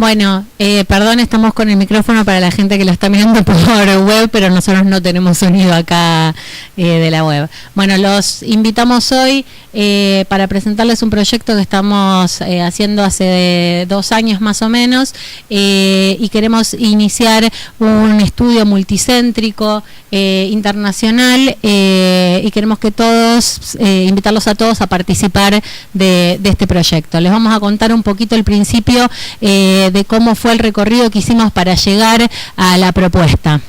Bueno, perdón, estamos con el micrófono para la gente que lo está mirando por web, pero nosotros no tenemos sonido acá de la web. Bueno, los invitamos hoy para presentarles un proyecto que estamos haciendo hace 2 años más o menos y queremos iniciar un estudio multicéntrico internacional y queremos que todos, invitarlos a todos a participar de este proyecto. Les vamos a contar un poquito el principio de cómo fue el recorrido que hicimos para llegar a la propuesta.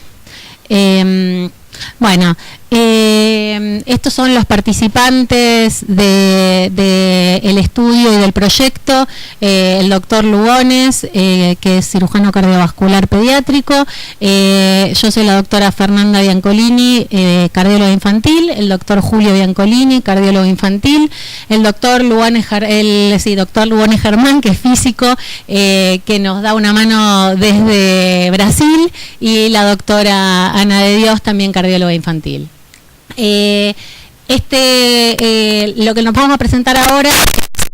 Bueno, estos son los participantes del estudio y del proyecto. El doctor Lugones, que es cirujano cardiovascular pediátrico. Yo soy la doctora Fernanda Biancolini, cardióloga infantil. El doctor Julio Biancolini, cardiólogo infantil. El doctor Lugones Germán, que es físico, que nos da una mano desde Brasil. Y la doctora Ana de Dios, también cardióloga infantil. Lo que nos vamos a presentar ahora es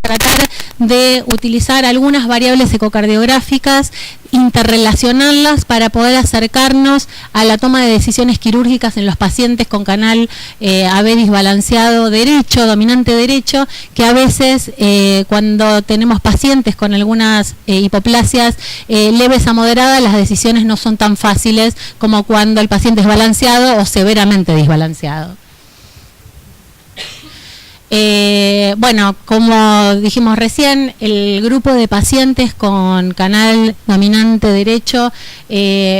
tratar de utilizar algunas variables ecocardiográficas, interrelacionarlas para poder acercarnos a la toma de decisiones quirúrgicas en los pacientes con canal AB disbalanceado derecho, dominante derecho, que a veces cuando tenemos pacientes con algunas hipoplasias leves a moderadas, las decisiones no son tan fáciles como cuando el paciente es balanceado o severamente disbalanceado. Bueno, como dijimos recién, el grupo de pacientes con canal dominante derecho,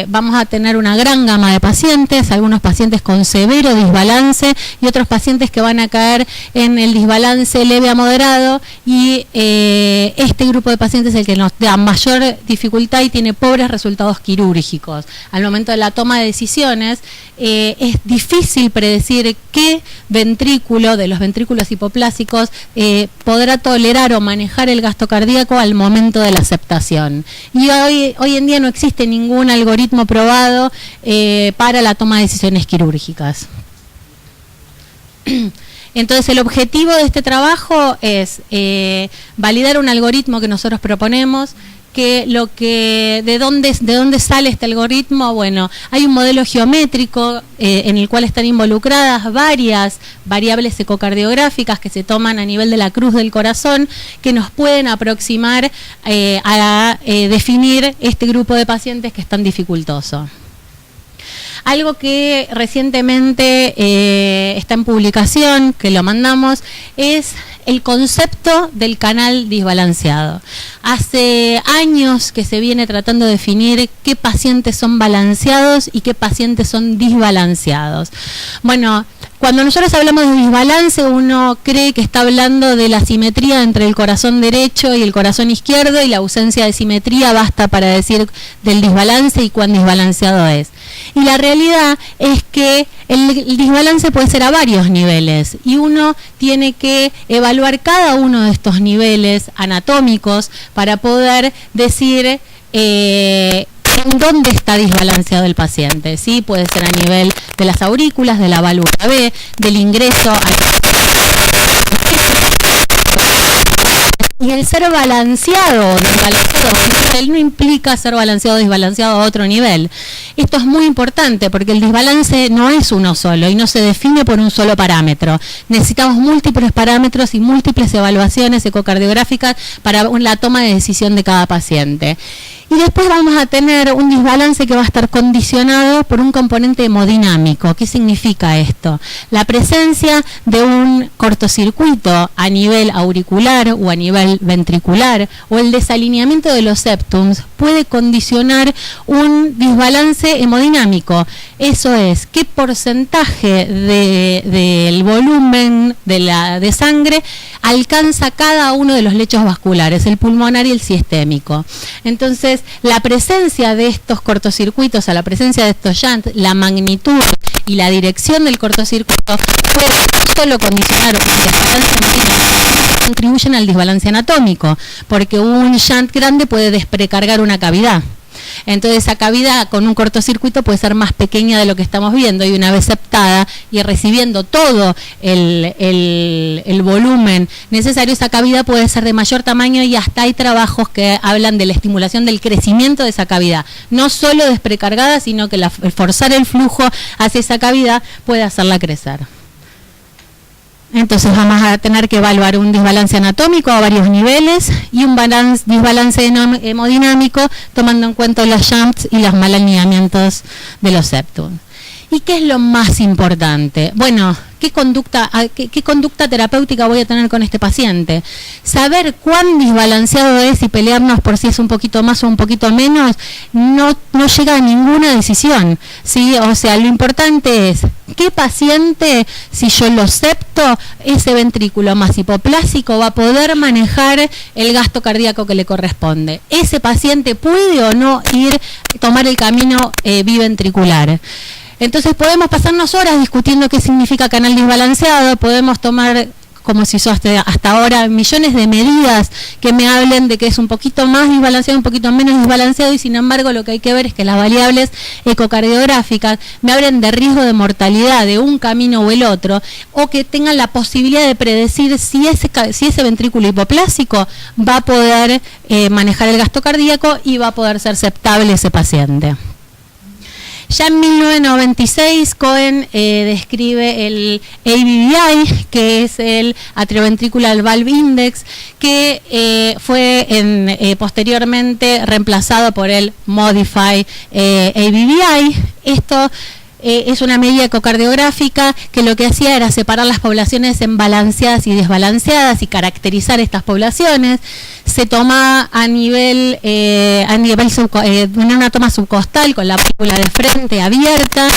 vamos a tener una gran gama de pacientes, algunos pacientes con severo desbalance y otros pacientes que van a caer en el desbalance leve a moderado, y este grupo de pacientes es el que nos da mayor dificultad y tiene pobres resultados quirúrgicos. Al momento de la toma de decisiones, es difícil predecir qué ventrículo de los ventrículos hipoplásicos podrá tolerar o manejar el gasto cardíaco al momento de la aceptación. Y hoy en día no existe ningún algoritmo probado para la toma de decisiones quirúrgicas. Entonces, el objetivo de este trabajo es validar un algoritmo que nosotros proponemos. ¿De dónde sale este algoritmo? Bueno, hay un modelo geométrico en el cual están involucradas varias variables ecocardiográficas que se toman a nivel de la cruz del corazón, que nos pueden aproximar a definir este grupo de pacientes que es tan dificultoso. Algo que recientemente está en publicación, que lo mandamos, es el concepto del canal desbalanceado. Hace años que se viene tratando de definir qué pacientes son balanceados y qué pacientes son desbalanceados. Bueno, cuando nosotros hablamos de desbalance, uno cree que está hablando de la simetría entre el corazón derecho y el corazón izquierdo, y la ausencia de simetría basta para decir del desbalance y cuán desbalanceado es. Y la realidad es que el desbalance puede ser a varios niveles, y uno tiene que evaluar cada uno de estos niveles anatómicos para poder decir en dónde está desbalanceado el paciente. ¿Sí? Puede ser a nivel de las aurículas, de la válvula B, del ingreso y el ser balanceado, desbalanceado, no implica ser balanceado o desbalanceado a otro nivel. Esto es muy importante porque el desbalance no es uno solo y no se define por un solo parámetro. Necesitamos múltiples parámetros y múltiples evaluaciones ecocardiográficas para la toma de decisión de cada paciente. Y después vamos a tener un desbalance que va a estar condicionado por un componente hemodinámico. ¿Qué significa esto? La presencia de un cortocircuito a nivel auricular o a nivel ventricular, o el desalineamiento de los septums, puede condicionar un desbalance hemodinámico. Eso es, qué porcentaje del volumen de sangre alcanza cada uno de los lechos vasculares, el pulmonar y el sistémico. Entonces, la presencia de estos cortocircuitos, la presencia de estos shunts, la magnitud y la dirección del cortocircuito puede no solo condicionar un desbalance hemodinámico, contribuyen al desbalance anatómico, porque un shunt grande puede desprecargar una cavidad. Entonces esa cavidad con un cortocircuito puede ser más pequeña de lo que estamos viendo, y una vez septada y recibiendo todo el volumen necesario, esa cavidad puede ser de mayor tamaño, y hasta hay trabajos que hablan de la estimulación del crecimiento de esa cavidad, no solo desprecargada, sino que forzar el flujo hacia esa cavidad puede hacerla crecer. Entonces vamos a tener que evaluar un desbalance anatómico a varios niveles y un desbalance hemodinámico, tomando en cuenta los shunts y los mal alineamientos de los septum. ¿Y qué es lo más importante? Bueno, ¿qué conducta terapéutica voy a tener con este paciente? Saber cuán desbalanceado es y pelearnos por si es un poquito más o un poquito menos no llega a ninguna decisión, ¿sí? O sea, lo importante es qué paciente, si yo lo septo, ese ventrículo más hipoplásico va a poder manejar el gasto cardíaco que le corresponde. Ese paciente puede o no tomar el camino biventricular. Entonces podemos pasarnos horas discutiendo qué significa canal desbalanceado, podemos tomar, como se hizo hasta ahora, millones de medidas que me hablen de que es un poquito más desbalanceado, un poquito menos desbalanceado, y sin embargo lo que hay que ver es que las variables ecocardiográficas me hablen de riesgo de mortalidad de un camino o el otro, o que tengan la posibilidad de predecir si ese ventrículo hipoplásico va a poder manejar el gasto cardíaco y va a poder ser septable ese paciente. Ya en 1996 Cohen describe el ABVI, que es el Atrioventricular Valve Index, que fue posteriormente reemplazado por el Modify ABVI. Esto es una medida ecocardiográfica que lo que hacía era separar las poblaciones en balanceadas y desbalanceadas y caracterizar estas poblaciones. Se toma a nivel una toma subcostal con la válvula de frente abierta,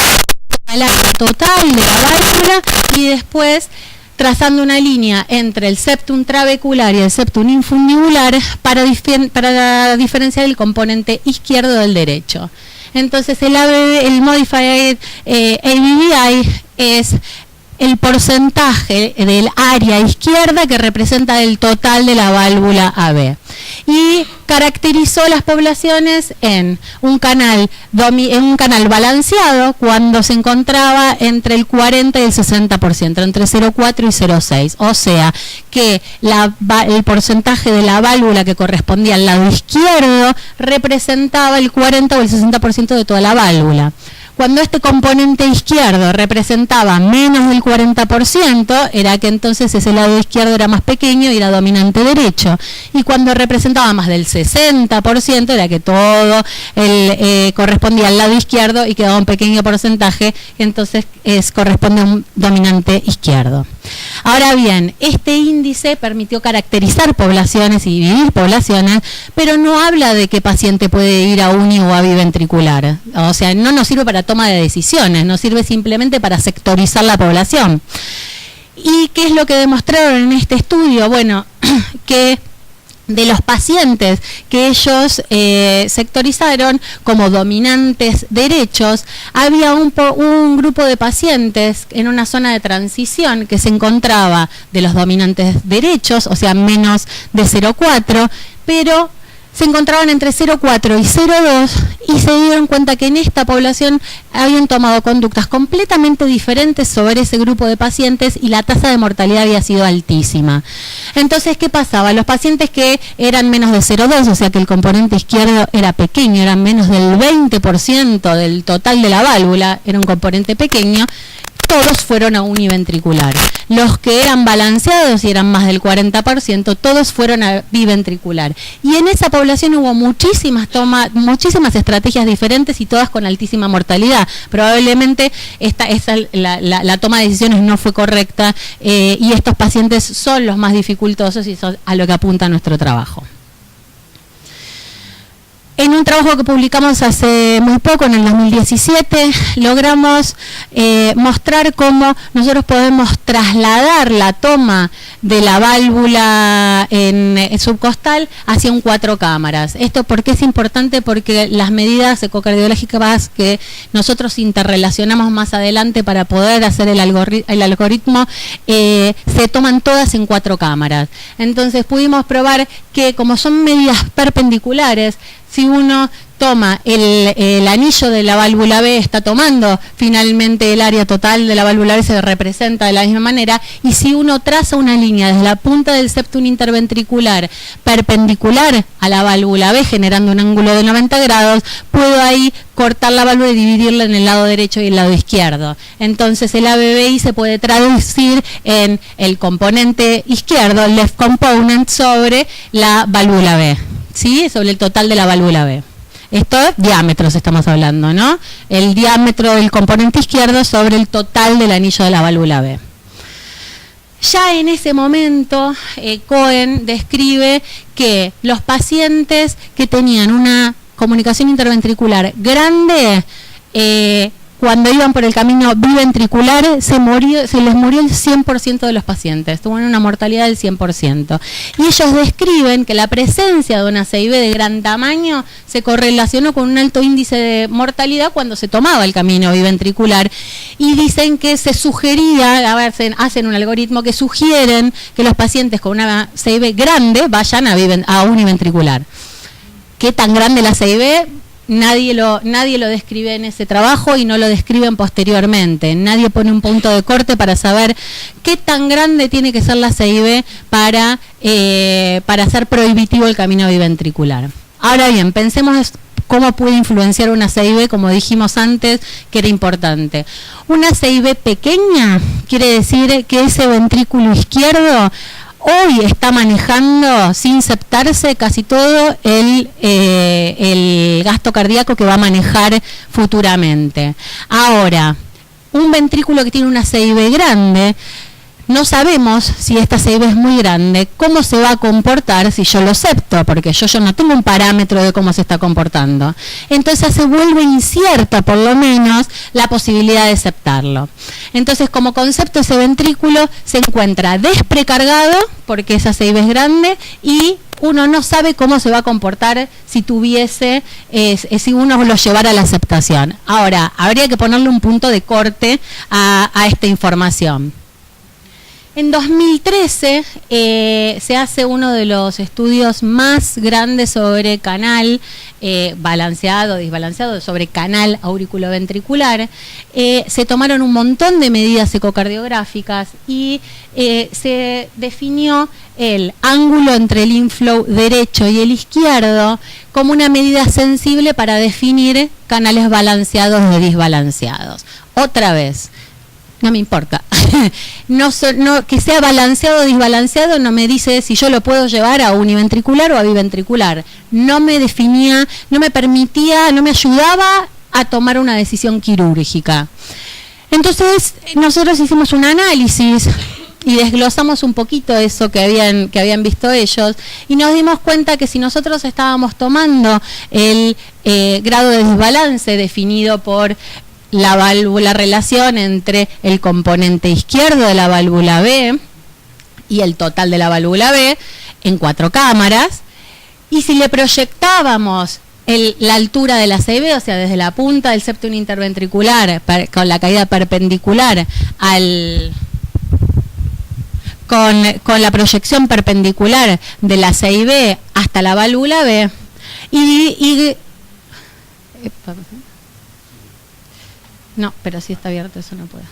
el área total de la válvula, y después trazando una línea entre el septum trabecular y el septum infundibular para diferenciar el componente izquierdo del derecho. Entonces el Modified ABVI es el porcentaje del área izquierda que representa el total de la válvula AB. Y caracterizó las poblaciones en un canal balanceado cuando se encontraba entre el 40 y el 60%, entre 0,4 y 0,6. O sea que el porcentaje de la válvula que correspondía al lado izquierdo representaba el 40 o el 60% de toda la válvula. Cuando este componente izquierdo representaba menos del 40%, era que entonces ese lado izquierdo era más pequeño y era dominante derecho. Y cuando representaba más del 60%, era que todo correspondía al lado izquierdo y quedaba un pequeño porcentaje, y entonces corresponde a un dominante izquierdo. Ahora bien, este índice permitió caracterizar poblaciones y dividir poblaciones, pero no habla de qué paciente puede ir a uni o a biventricular. O sea, no nos sirve para toma de decisiones, nos sirve simplemente para sectorizar la población. ¿Y qué es lo que demostraron en este estudio? Bueno, que de los pacientes que ellos sectorizaron como dominantes derechos, había un grupo de pacientes en una zona de transición que se encontraba de los dominantes derechos, o sea, menos de 0,4, pero se encontraban entre 0,4 y 0,2 y se dieron cuenta que en esta población habían tomado conductas completamente diferentes sobre ese grupo de pacientes y la tasa de mortalidad había sido altísima. Entonces, ¿qué pasaba? Los pacientes que eran menos de 0,2, o sea que el componente izquierdo era pequeño, eran menos del 20% del total de la válvula, era un componente pequeño, todos fueron a univentricular. Los que eran balanceados y eran más del 40%, todos fueron a biventricular. Y en esa población hubo muchísimas estrategias diferentes y todas con altísima mortalidad. Probablemente la toma de decisiones no fue correcta y estos pacientes son los más dificultosos y son a lo que apunta nuestro trabajo. En un trabajo que publicamos hace muy poco, en el 2017, logramos mostrar cómo nosotros podemos trasladar la toma de la válvula subcostal hacia un 4 cámaras. ¿Esto por qué es importante? Porque las medidas ecocardiológicas que nosotros interrelacionamos más adelante para poder hacer el algoritmo se toman todas en 4 cámaras. Entonces pudimos probar que como son medidas perpendiculares, si uno toma el anillo de la válvula B, está tomando finalmente el área total de la válvula B, se representa de la misma manera, y si uno traza una línea desde la punta del septum interventricular perpendicular a la válvula B, generando un ángulo de 90 grados, puedo ahí cortar la válvula y dividirla en el lado derecho y el lado izquierdo. Entonces el ABBI se puede traducir en el componente izquierdo, el left component, sobre la válvula B, ¿sí? Sobre el total de la válvula B. Esto es diámetros, estamos hablando, ¿no? El diámetro del componente izquierdo sobre el total del anillo de la válvula B. Ya en ese momento, Cohen describe que los pacientes que tenían una comunicación interventricular grande, cuando iban por el camino biventricular, se les murió el 100% de los pacientes, tuvieron una mortalidad del 100%. Y ellos describen que la presencia de una CIB de gran tamaño se correlacionó con un alto índice de mortalidad cuando se tomaba el camino biventricular. Y dicen que se sugería, a ver, hacen un algoritmo que sugieren que los pacientes con una CIB grande vayan a univentricular. ¿Qué tan grande la CIB? Nadie lo describe en ese trabajo y no lo describen posteriormente. Nadie pone un punto de corte para saber qué tan grande tiene que ser la CIB para hacer prohibitivo el camino biventricular. Ahora bien, pensemos cómo puede influenciar una CIB, como dijimos antes, que era importante. Una CIB pequeña quiere decir que ese ventrículo izquierdo hoy está manejando, sin septarse, casi todo el gasto cardíaco que va a manejar futuramente. Ahora, un ventrículo que tiene una CIB grande, no sabemos si esta CIB es muy grande, cómo se va a comportar si yo lo septo, porque yo no tengo un parámetro de cómo se está comportando. Entonces se vuelve incierta, por lo menos, la posibilidad de septarlo. Entonces, como concepto, ese ventrículo se encuentra desprecargado, porque esa CIB es grande, y uno no sabe cómo se va a comportar si si uno lo llevara a la aceptación. Ahora, habría que ponerle un punto de corte a esta información. En 2013 se hace uno de los estudios más grandes sobre canal balanceado, desbalanceado, sobre canal auriculoventricular. Se tomaron un montón de medidas ecocardiográficas y se definió el ángulo entre el inflow derecho y el izquierdo como una medida sensible para definir canales balanceados o desbalanceados. Otra vez, no me importa. Que sea balanceado o desbalanceado no me dice si yo lo puedo llevar a univentricular o a biventricular. No me definía, no me permitía, no me ayudaba a tomar una decisión quirúrgica. Entonces, nosotros hicimos un análisis y desglosamos un poquito eso que habían visto ellos, y nos dimos cuenta que si nosotros estábamos tomando el grado de desbalance definido por la relación entre el componente izquierdo de la válvula B y el total de la válvula B en 4 cámaras, y si le proyectábamos la altura de la CIB, o sea, desde la punta del septum interventricular con la caída perpendicular con la proyección perpendicular de la CIB hasta la válvula B no, pero si está abierto eso no puedo.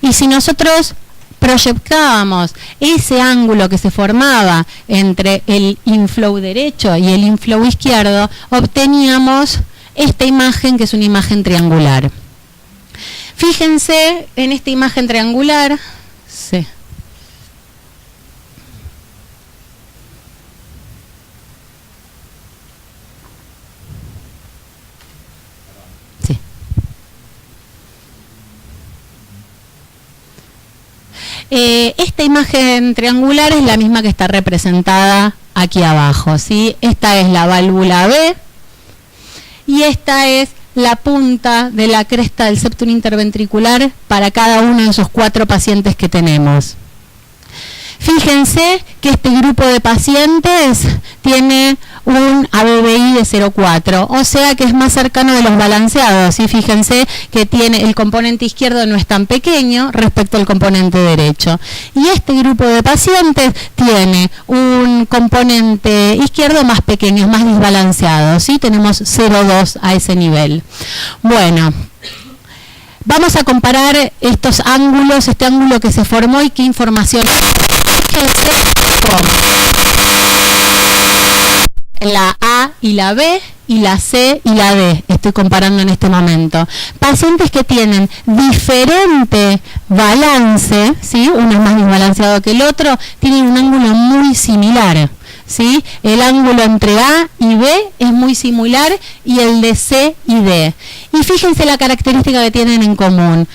Y si nosotros proyectábamos ese ángulo que se formaba entre el inflow derecho y el inflow izquierdo, obteníamos esta imagen, que es una imagen triangular. Fíjense en esta imagen triangular. Sí. Esta imagen triangular es la misma que está representada aquí abajo, ¿sí? Esta es la válvula B y esta es la punta de la cresta del septum interventricular para cada uno de esos 4 pacientes que tenemos. Fíjense que este grupo de pacientes tiene un ABBI de 0,4, o sea que es más cercano de los balanceados, y fíjense que tiene el componente izquierdo no es tan pequeño respecto al componente derecho. Y este grupo de pacientes tiene un componente izquierdo más pequeño, más desbalanceado, ¿sí? Tenemos 0,2 a ese nivel. Bueno, vamos a comparar estos ángulos, este ángulo que se formó y qué información. La A y la B y la C y la D, estoy comparando en este momento. Pacientes que tienen diferente balance, ¿sí? Uno es más desbalanceado que el otro, tienen un ángulo muy similar, ¿sí? El ángulo entre A y B es muy similar y el de C y D. Y fíjense la característica que tienen en común.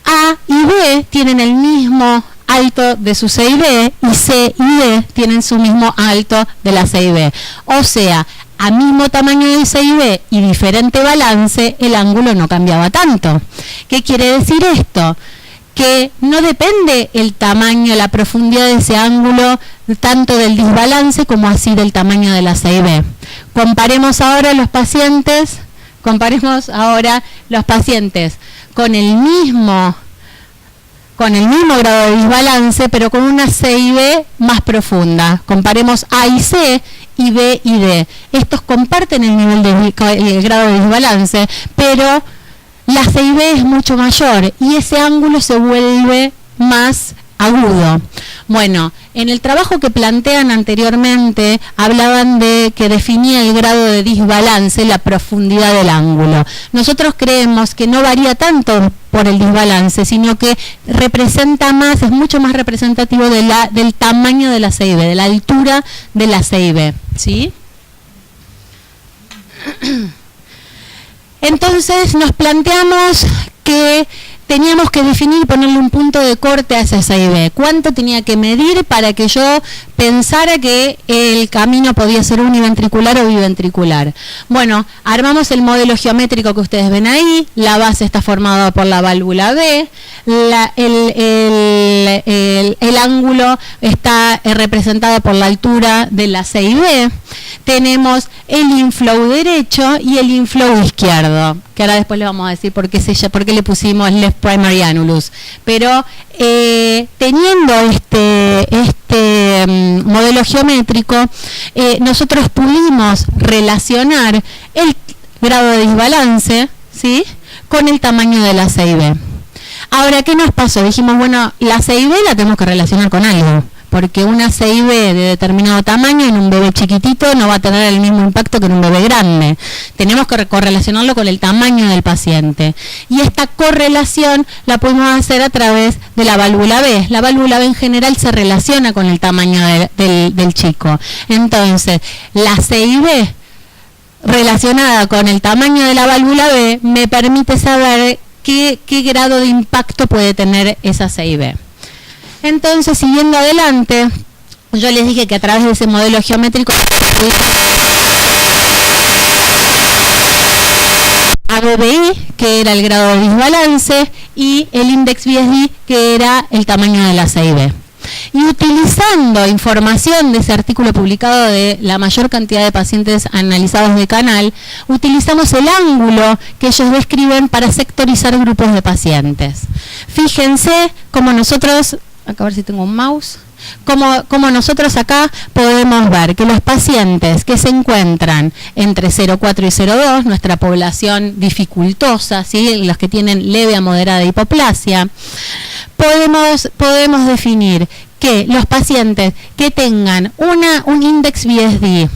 A y B tienen el mismo alto de su C y B, y C y D tienen su mismo alto de la C y B. O sea, a mismo tamaño de C y B y diferente balance, el ángulo no cambiaba tanto. ¿Qué quiere decir esto? Que no depende el tamaño, la profundidad de ese ángulo, tanto del desbalance como así del tamaño de la C y B. Comparemos ahora los pacientes con el mismo grado de desbalance, pero con una C y B más profunda. Comparemos A y C y B y D. Estos comparten el nivel el grado de desbalance, pero la C y B es mucho mayor y ese ángulo se vuelve más agudo. Bueno, en el trabajo que plantean anteriormente hablaban de que definía el grado de desbalance, la profundidad del ángulo. Nosotros creemos que no varía tanto por el desbalance, sino que representa más, es mucho más representativo del tamaño de la C y B, de la altura de la C y B, ¿sí? Entonces nos planteamos que teníamos que definir y ponerle un punto de corte a esa C y B. ¿Cuánto tenía que medir para que yo pensara que el camino podía ser univentricular o biventricular? Bueno, armamos el modelo geométrico que ustedes ven ahí. La base está formada por la válvula B. El ángulo está representado por la altura de la C y B. Tenemos el inflow derecho y el inflow izquierdo, que ahora después le vamos a decir por qué le pusimos left primary annulus. Pero teniendo este modelo geométrico, nosotros pudimos relacionar el grado de desbalance, ¿sí?, con el tamaño de la C y B. Ahora, ¿qué nos pasó? Dijimos, bueno, la C y B la tenemos que relacionar con algo, porque una C y B de determinado tamaño en un bebé chiquitito no va a tener el mismo impacto que en un bebé grande. Tenemos que correlacionarlo con el tamaño del paciente. Y esta correlación la podemos hacer a través de la válvula B. La válvula B en general se relaciona con el tamaño del chico. Entonces, la C y B relacionada con el tamaño de la válvula B me permite saber qué grado de impacto puede tener esa C y B. Entonces, siguiendo adelante, yo les dije que a través de ese modelo geométrico ABBI, que era el grado de desbalance, y el index BSD, que era el tamaño de la C y B. Y utilizando información de ese artículo publicado de la mayor cantidad de pacientes analizados de canal, utilizamos el ángulo que ellos describen para sectorizar grupos de pacientes. Fíjense cómo nosotros, acá a ver si tengo un mouse, como nosotros acá podemos ver que los pacientes que se encuentran entre 0,4 y 0,2, nuestra población dificultosa, ¿sí?, los que tienen leve a moderada hipoplasia, podemos definir que los pacientes que tengan un index BSD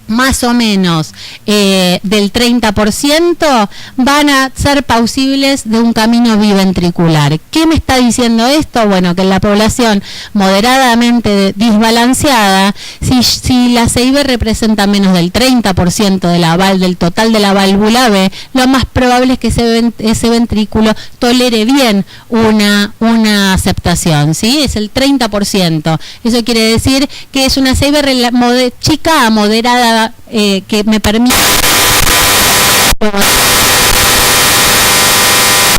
más o menos del 30% van a ser plausibles de un camino biventricular. ¿Qué me está diciendo esto? Bueno, que en la población moderadamente desbalanceada, si la C y B representa menos del 30% del total de la válvula B, lo más probable es que ese ventrículo tolere bien una aceptación, ¿sí? Es el 30%. Eso quiere decir que es una C y B chica a moderada, que me permite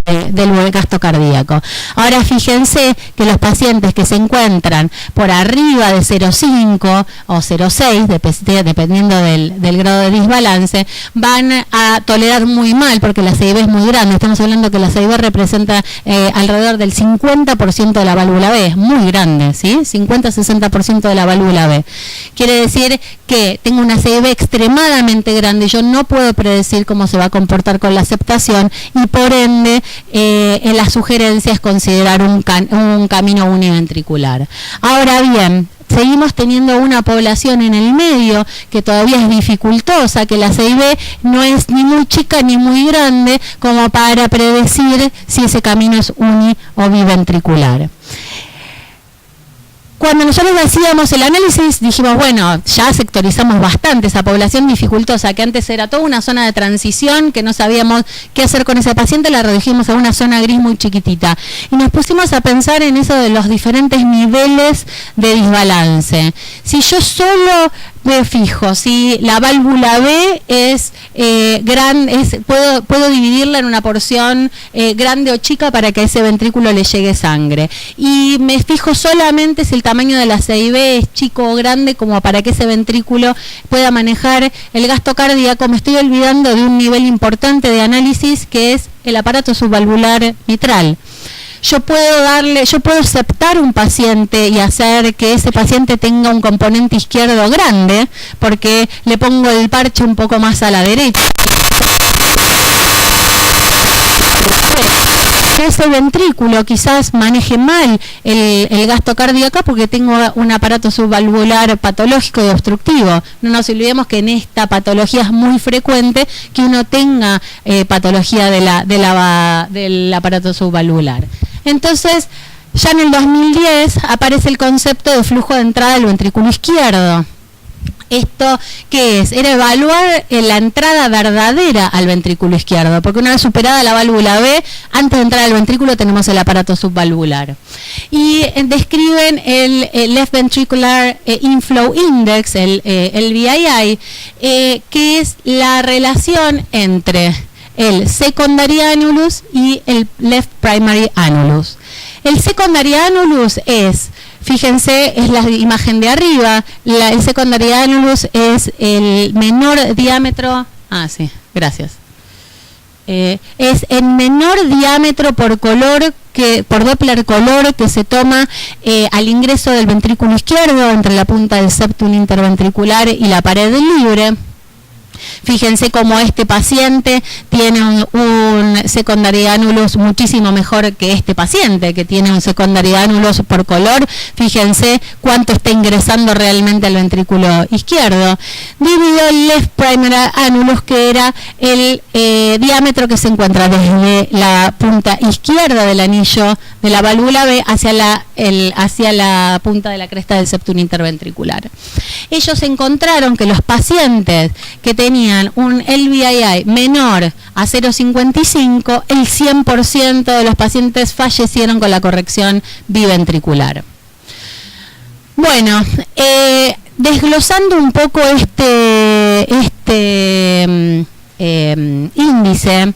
del gasto cardíaco. Ahora fíjense que los pacientes que se encuentran por arriba de 0,5 o 0,6, dependiendo del grado de desbalance, van a tolerar muy mal porque la CIB es muy grande. Estamos hablando que la CIB representa alrededor del 50% de la válvula B, es muy grande, ¿sí? 50-60% de la válvula B. Quiere decir que tengo una CIB extremadamente grande y yo no puedo predecir cómo se va a comportar con la aceptación y por ende en la sugerencia es considerar un camino univentricular. Ahora bien, seguimos teniendo una población en el medio que todavía es dificultosa, que la CIB no es ni muy chica ni muy grande como para predecir si ese camino es uni o biventricular. Cuando nosotros hacíamos el análisis dijimos, bueno, ya sectorizamos bastante esa población dificultosa, que antes era toda una zona de transición, que no sabíamos qué hacer con ese paciente, la redujimos a una zona gris muy chiquitita. Y nos pusimos a pensar en eso de los diferentes niveles de desbalance. Si yo solo me fijo, si la válvula B es grande, puedo dividirla en una porción grande o chica para que a ese ventrículo le llegue sangre. Y me fijo solamente si el tamaño de la CIB es chico o grande como para que ese ventrículo pueda manejar el gasto cardíaco. Me estoy olvidando de un nivel importante de análisis que es el aparato subvalvular mitral. Yo puedo aceptar un paciente y hacer que ese paciente tenga un componente izquierdo grande, porque le pongo el parche un poco más a la derecha. Ese ventrículo quizás maneje mal el gasto cardíaco porque tengo un aparato subvalvular patológico y obstructivo. No nos olvidemos que en esta patología es muy frecuente que uno tenga patología del aparato subvalvular. Entonces, ya en el 2010 aparece el concepto de flujo de entrada del ventrículo izquierdo. ¿Esto qué es? Era evaluar la entrada verdadera al ventrículo izquierdo, porque una vez superada la válvula B, antes de entrar al ventrículo tenemos el aparato subvalvular. Y describen el Left Ventricular Inflow Index, el VII, que es la relación entre el secondary annulus y el left primary annulus. El secondary annulus es, fíjense, es la imagen de arriba, el secondary annulus es el menor diámetro, sí, gracias. Es el menor diámetro por color, por Doppler color que se toma al ingreso del ventrículo izquierdo entre la punta del septum interventricular y la pared libre. Fíjense cómo este paciente tiene un secondary annulus muchísimo mejor que este paciente, que tiene un secondary annulus por color. Fíjense cuánto está ingresando realmente al ventrículo izquierdo. Dividió el left primary annulus, que era el diámetro que se encuentra desde la punta izquierda del anillo de la válvula B hacia la punta de la cresta del septum interventricular. Ellos encontraron que los pacientes que tenían un LVII menor a 0,55, el 100% de los pacientes fallecieron con la corrección biventricular. Bueno, desglosando un poco este índice,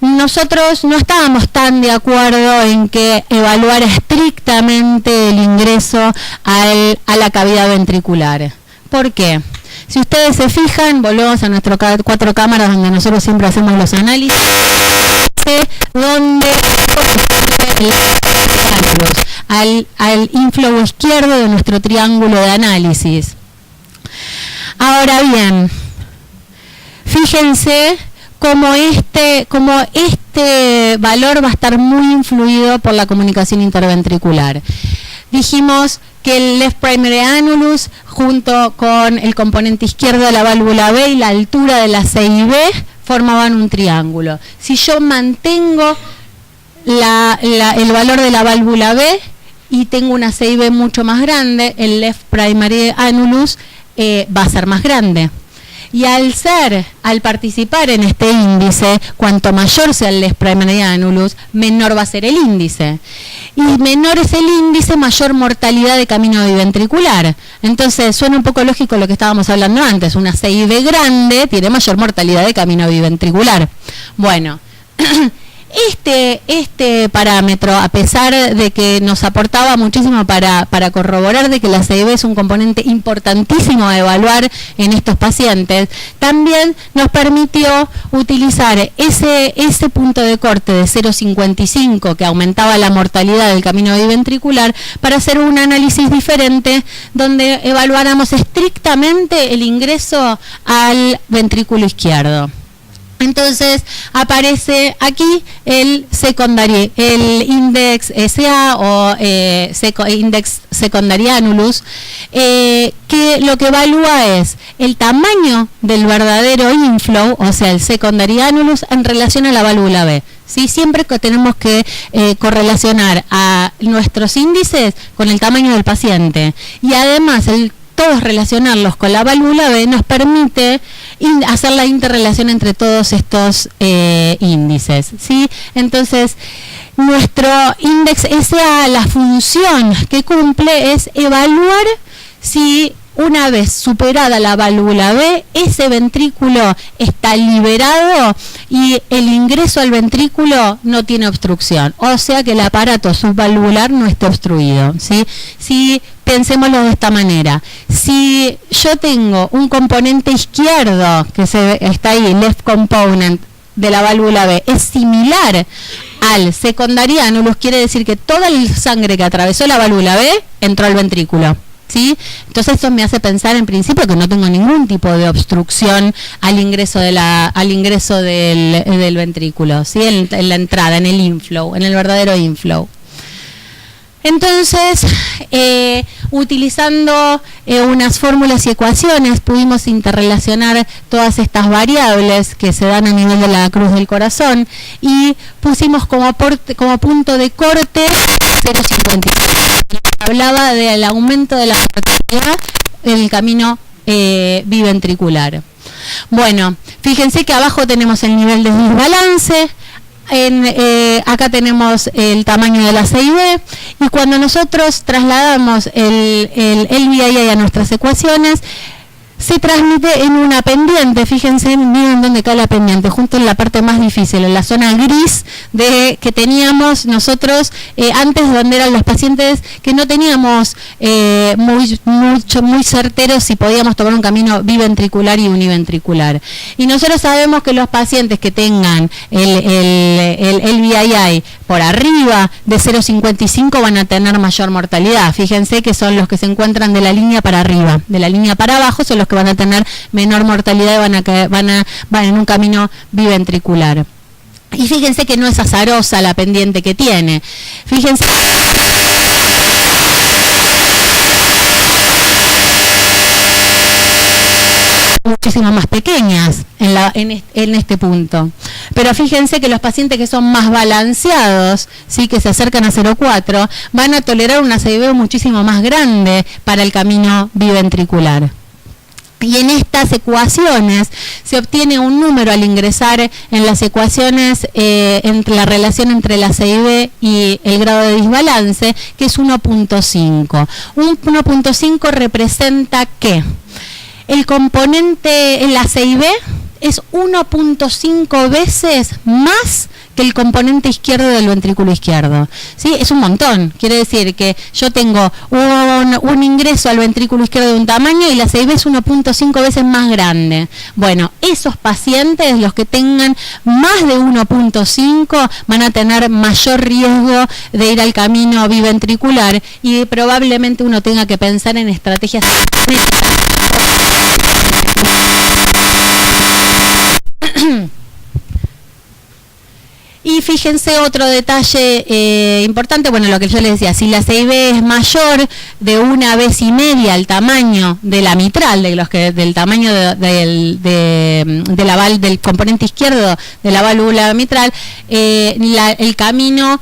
nosotros no estábamos tan de acuerdo en que evaluara estrictamente el ingreso a la cavidad ventricular. ¿Por qué? Si ustedes se fijan, volvemos a nuestras 4 cámaras donde nosotros siempre hacemos los análisis, donde al inflow izquierdo de nuestro triángulo de análisis. Ahora bien, fíjense cómo este valor va a estar muy influido por la comunicación interventricular. Dijimos que el left primary annulus junto con el componente izquierdo de la válvula B y la altura de la CIB formaban un triángulo. Si yo mantengo el valor de la válvula B y tengo una CIB mucho más grande, el left primary annulus va a ser más grande. Y al participar en este índice, cuanto mayor sea el left primary annulus, menor va a ser el índice. Y menor es el índice, mayor mortalidad de camino biventricular. Entonces, suena un poco lógico lo que estábamos hablando antes. Una CIB grande tiene mayor mortalidad de camino biventricular. Bueno, Este parámetro, a pesar de que nos aportaba muchísimo para corroborar de que la CIB es un componente importantísimo a evaluar en estos pacientes, también nos permitió utilizar ese punto de corte de 0,55 que aumentaba la mortalidad del camino biventricular para hacer un análisis diferente donde evaluáramos estrictamente el ingreso al ventrículo izquierdo. Entonces aparece aquí el index SA o index secundarianulus, que lo que evalúa es el tamaño del verdadero inflow, o sea, el secundarianulus en relación a la válvula B. ¿Sí? Siempre que tenemos que correlacionar a nuestros índices con el tamaño del paciente. Y además todos relacionarlos con la válvula B nos permite hacer la interrelación entre todos estos índices, ¿sí? Entonces, nuestro índice SA, la función que cumple es evaluar si una vez superada la válvula B, ese ventrículo está liberado y el ingreso al ventrículo no tiene obstrucción, o sea que el aparato subvalvular no está obstruido, ¿sí? Si pensémoslo de esta manera, si yo tengo un componente izquierdo que está ahí, left component de la válvula B, es similar al secundarianulus, quiere decir que toda la sangre que atravesó la válvula B entró al ventrículo. ¿Sí? Entonces esto me hace pensar en principio que no tengo ningún tipo de obstrucción al ingreso del ventrículo, ¿sí? En la entrada, en el inflow, en el verdadero inflow. Entonces, utilizando unas fórmulas y ecuaciones, pudimos interrelacionar todas estas variables que se dan a nivel de la cruz del corazón y pusimos como punto de corte 0,55. Hablaba del aumento de la mortalidad en el camino biventricular. Bueno, fíjense que abajo tenemos el nivel de desbalance. Acá tenemos el tamaño de la CIB y cuando nosotros trasladamos el LVII a nuestras ecuaciones, se transmite en una pendiente. Fíjense, miren dónde cae la pendiente, justo en la parte más difícil, en la zona gris que teníamos nosotros antes, donde eran los pacientes que no teníamos muy certeros si podíamos tomar un camino biventricular y univentricular. Y nosotros sabemos que los pacientes que tengan el LVII por arriba de 0,55 van a tener mayor mortalidad. Fíjense que son los que se encuentran de la línea para arriba, de la línea para abajo son los que van a tener menor mortalidad y van en un camino biventricular. Y fíjense que no es azarosa la pendiente que tiene. Fíjense muchísimo más pequeñas en este punto. Pero fíjense que los pacientes que son más balanceados, ¿sí? Que se acercan a 0,4, van a tolerar una CIB muchísimo más grande para el camino biventricular. Y en estas ecuaciones se obtiene un número al ingresar en las ecuaciones entre la relación entre la CIB y el grado de desbalance, que es 1,5. Un 1,5 representa que el componente en la CIB es 1,5 veces más que el componente izquierdo del ventrículo izquierdo. ¿Sí? Es un montón. Quiere decir que yo tengo un ingreso al ventrículo izquierdo de un tamaño y la CIB es 1,5 veces más grande. Bueno, esos pacientes, los que tengan más de 1,5, van a tener mayor riesgo de ir al camino biventricular y probablemente uno tenga que pensar en estrategias Y fíjense otro detalle importante, bueno, lo que yo les decía, si la CIB es mayor de 1,5 veces al tamaño de la mitral, del tamaño del componente izquierdo de la válvula mitral, el camino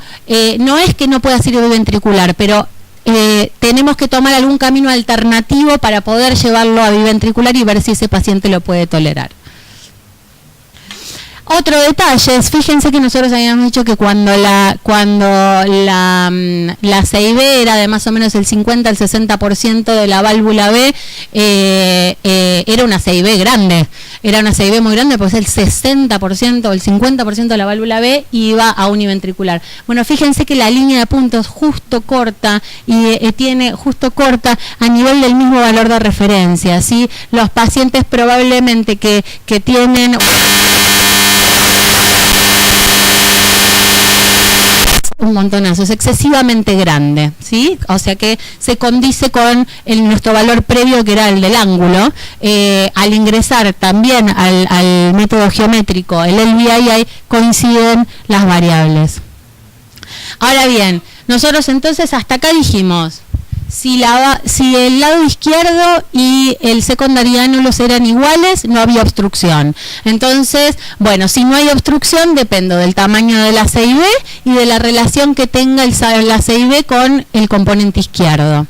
no es que no pueda ser biventricular, pero tenemos que tomar algún camino alternativo para poder llevarlo a biventricular y ver si ese paciente lo puede tolerar. Otro detalle es, fíjense que nosotros habíamos dicho que cuando la CIB era de más o menos el 50 al 60% de la válvula B, era una CIB grande. era una CIB muy grande, pues el 60% o el 50% de la válvula B iba a univentricular. Bueno, fíjense que la línea de puntos justo corta y tiene justo corta a nivel del mismo valor de referencia, ¿sí? Los pacientes probablemente que tienen un montonazo, es excesivamente grande, ¿sí? O sea que se condice con nuestro valor previo, que era el del ángulo. Al ingresar también al método geométrico, el LVII, coinciden las variables. Ahora bien, nosotros entonces hasta acá dijimos, si el lado izquierdo y el secundario ánulos eran iguales, no había obstrucción. Entonces, bueno, si no hay obstrucción, depende del tamaño de la CIB y de la relación que tenga la CIB con el componente izquierdo.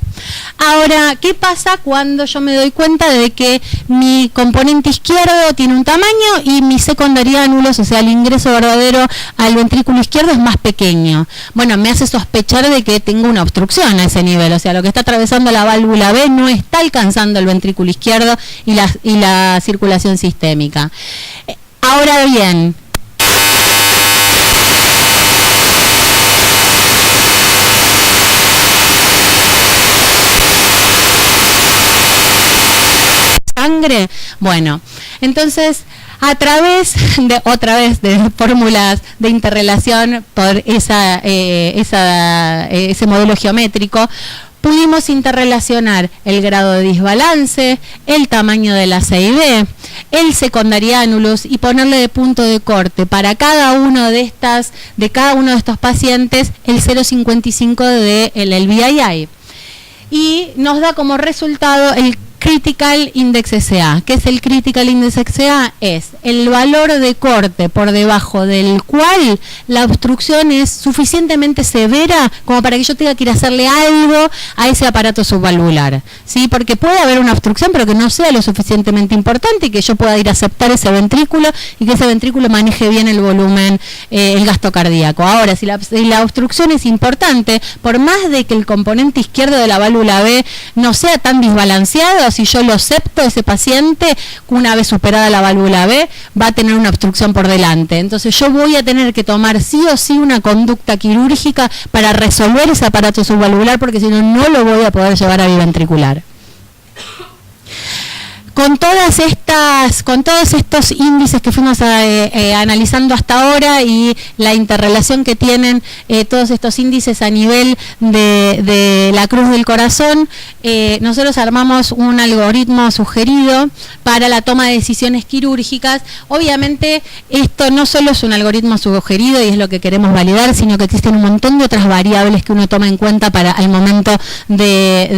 Ahora, ¿qué pasa cuando yo me doy cuenta de que mi componente izquierdo tiene un tamaño y mi secundario ánulos, o sea, el ingreso verdadero al ventrículo izquierdo, es más pequeño? Bueno, me hace sospechar de que tengo una obstrucción a ese nivel, o sea, lo que está atravesando la válvula B no está alcanzando el ventrículo izquierdo y la circulación sistémica. Ahora bien, sangre, bueno, entonces a través de fórmulas de interrelación por ese modelo geométrico, pudimos interrelacionar el grado de desbalance, el tamaño de la CIB, el secundario ánulus y ponerle de punto de corte para cada uno de estos pacientes el 0,55 del LVII. Y nos da como resultado el Critical Index SA. ¿Qué es el Critical Index SA? Es el valor de corte por debajo del cual la obstrucción es suficientemente severa como para que yo tenga que ir a hacerle algo a ese aparato subvalvular, ¿sí? Porque puede haber una obstrucción, pero que no sea lo suficientemente importante y que yo pueda ir a aceptar ese ventrículo y que ese ventrículo maneje bien el volumen, el gasto cardíaco. Ahora, si la obstrucción es importante, por más de que el componente izquierdo de la válvula B no sea tan desbalanceado, si yo lo acepto, ese paciente, una vez superada la válvula B, va a tener una obstrucción por delante. Entonces yo voy a tener que tomar sí o sí una conducta quirúrgica para resolver ese aparato subvalvular, porque si no, no lo voy a poder llevar a biventricular. Con todos estos índices que fuimos analizando hasta ahora y la interrelación que tienen todos estos índices a nivel de la cruz del corazón, nosotros armamos un algoritmo sugerido para la toma de decisiones quirúrgicas. Obviamente esto no solo es un algoritmo sugerido y es lo que queremos validar, sino que existen un montón de otras variables que uno toma en cuenta para el momento de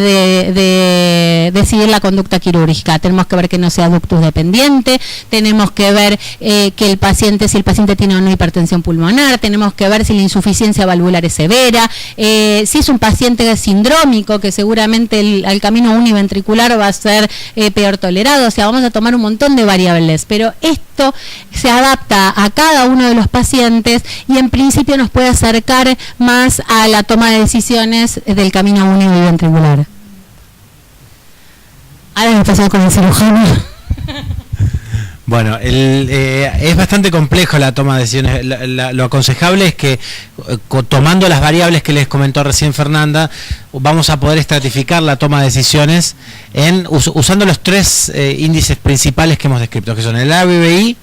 decidir la conducta quirúrgica. Tenemos que ver que no sea ductus dependiente, tenemos que ver que si el paciente tiene o no hipertensión pulmonar, tenemos que ver si la insuficiencia valvular es severa, si es un paciente sindrómico, que seguramente el camino univentricular va a ser peor tolerado. O sea, vamos a tomar un montón de variables, pero esto se adapta a cada uno de los pacientes y en principio nos puede acercar más a la toma de decisiones del camino univentricular. Ahora me pasó con el cirujano. Bueno, es bastante complejo la toma de decisiones. Lo aconsejable es que tomando las variables que les comentó recién Fernanda, vamos a poder estratificar la toma de decisiones usando los tres índices principales que hemos descrito, que son el ABBI,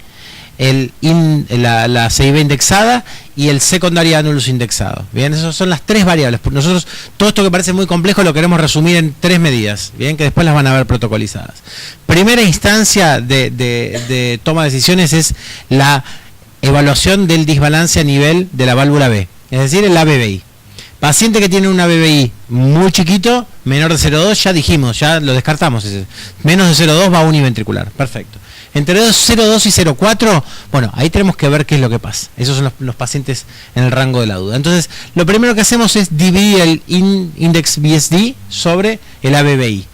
la CIB indexada y el secundario annulus indexado. Bien, esas son las tres variables. Nosotros todo esto que parece muy complejo lo queremos resumir en tres medidas, bien, que después las van a ver protocolizadas. Primera instancia de toma de decisiones es la evaluación del desbalance a nivel de la válvula B, es decir, el ABBI. Paciente que tiene un ABBI muy chiquito, menor de 0,2, ya dijimos, ya lo descartamos. Menos de 0,2 va univentricular, perfecto. Entre 0,2 y 0,4, bueno, ahí tenemos que ver qué es lo que pasa. Esos son los pacientes en el rango de la duda. Entonces, lo primero que hacemos es dividir el index BSD sobre el ABBI.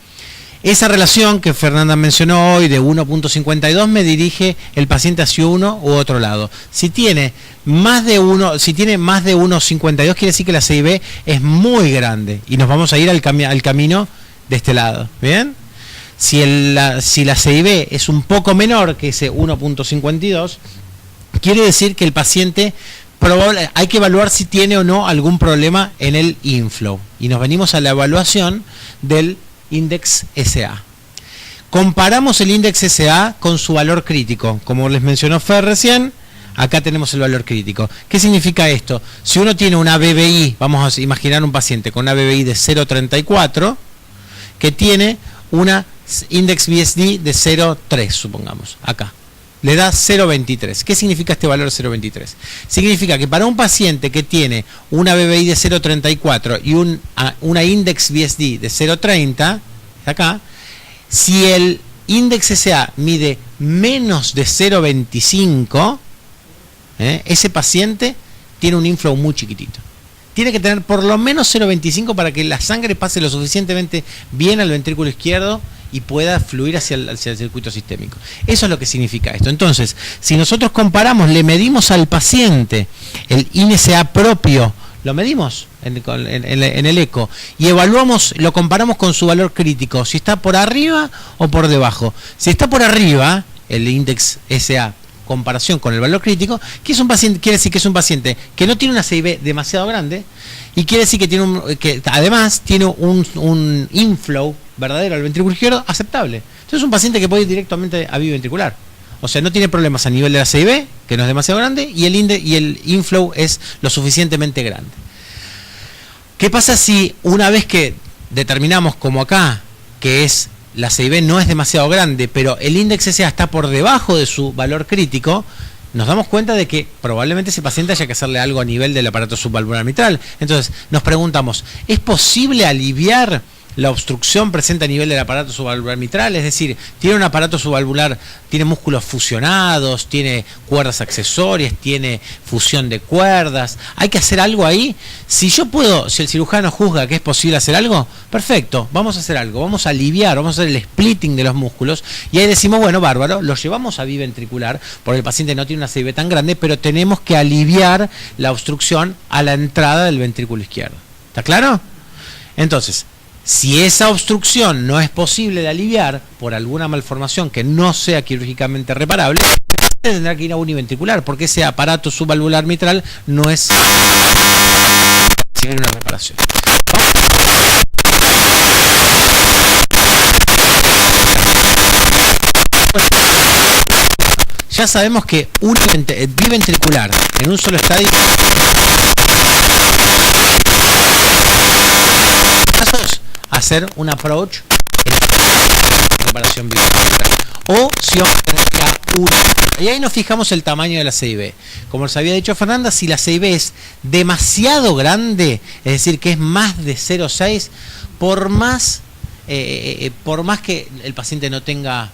Esa relación que Fernanda mencionó hoy de 1.52 me dirige el paciente hacia uno u otro lado. Si tiene más de 1.52, quiere decir que la CIB es muy grande y nos vamos a ir al camino de este lado. ¿Bien? Si la CIB es un poco menor que ese 1.52, quiere decir que el paciente hay que evaluar si tiene o no algún problema en el inflow. Y nos venimos a la evaluación del índice SA. Comparamos el índice SA con su valor crítico. Como les mencionó Fer recién, acá tenemos el valor crítico. ¿Qué significa esto? Si uno tiene una BBI, vamos a imaginar un paciente con una BBI de 0.34, que tiene una index BSD de 0.3, supongamos, acá. Le da 0.23. ¿Qué significa este valor 0.23? Significa que para un paciente que tiene una BBI de 0.34 y una index BSD de 0.30, acá, si el índice SA mide menos de 0.25, ese paciente tiene un inflow muy chiquitito. Tiene que tener por lo menos 0.25 para que la sangre pase lo suficientemente bien al ventrículo izquierdo y pueda fluir hacia el circuito sistémico. Eso es lo que significa esto. Entonces, si nosotros comparamos, le medimos al paciente el INSA propio, lo medimos en el eco y evaluamos, lo comparamos con su valor crítico, si está por arriba o por debajo. Si está por arriba, el índice SA comparación con el valor crítico, que es un paciente, quiere decir que es un paciente que no tiene una CIB demasiado grande y quiere decir que además tiene un inflow verdadero al ventrículo izquierdo aceptable. Entonces es un paciente que puede ir directamente a biventricular. O sea, no tiene problemas a nivel de la CIB, que no es demasiado grande, y el inflow es lo suficientemente grande. ¿Qué pasa si una vez que determinamos como acá que es la CIB no es demasiado grande, pero el índice SA está por debajo de su valor crítico, nos damos cuenta de que probablemente ese paciente haya que hacerle algo a nivel del aparato subvalvular mitral? Entonces nos preguntamos, ¿es posible aliviar la obstrucción presente a nivel del aparato subvalvular mitral? Es decir, tiene un aparato subvalvular, tiene músculos fusionados, tiene cuerdas accesorias, tiene fusión de cuerdas. ¿Hay que hacer algo ahí? Si el cirujano juzga que es posible hacer algo, perfecto, vamos a hacer algo, vamos a aliviar, vamos a hacer el splitting de los músculos y ahí decimos, bueno, bárbaro, lo llevamos a biventricular porque el paciente no tiene una CIB tan grande, pero tenemos que aliviar la obstrucción a la entrada del ventrículo izquierdo. ¿Está claro? Entonces, si esa obstrucción no es posible de aliviar por alguna malformación que no sea quirúrgicamente reparable, tendrá que ir a univentricular, porque ese aparato subvalvular mitral no es una reparación. Ya sabemos que biventricular en un solo estadio hacer un approach en reparación biventricular. O si vamos a tener una. Y ahí nos fijamos el tamaño de la CIB. Como les había dicho Fernanda, si la CIB es demasiado grande, es decir, que es más de 0,6, por más que el paciente no tenga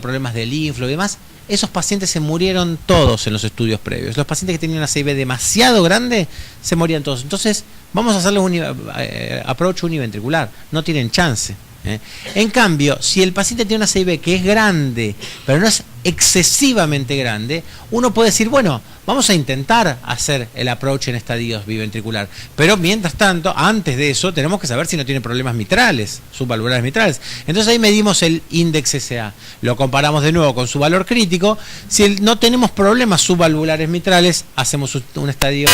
problemas del inflow y demás, esos pacientes se murieron todos en los estudios previos. Los pacientes que tenían una CIB demasiado grande se morían todos. Entonces, vamos a hacerles un approach univentricular. No tienen chance. En cambio, si el paciente tiene una CIB que es grande, pero no es excesivamente grande, uno puede decir, bueno, vamos a intentar hacer el approach en estadios biventricular. Pero mientras tanto, antes de eso, tenemos que saber si no tiene problemas mitrales, subvalvulares mitrales. Entonces ahí medimos el índice SA. Lo comparamos de nuevo con su valor crítico. Si no tenemos problemas subvalvulares mitrales, hacemos un estadio.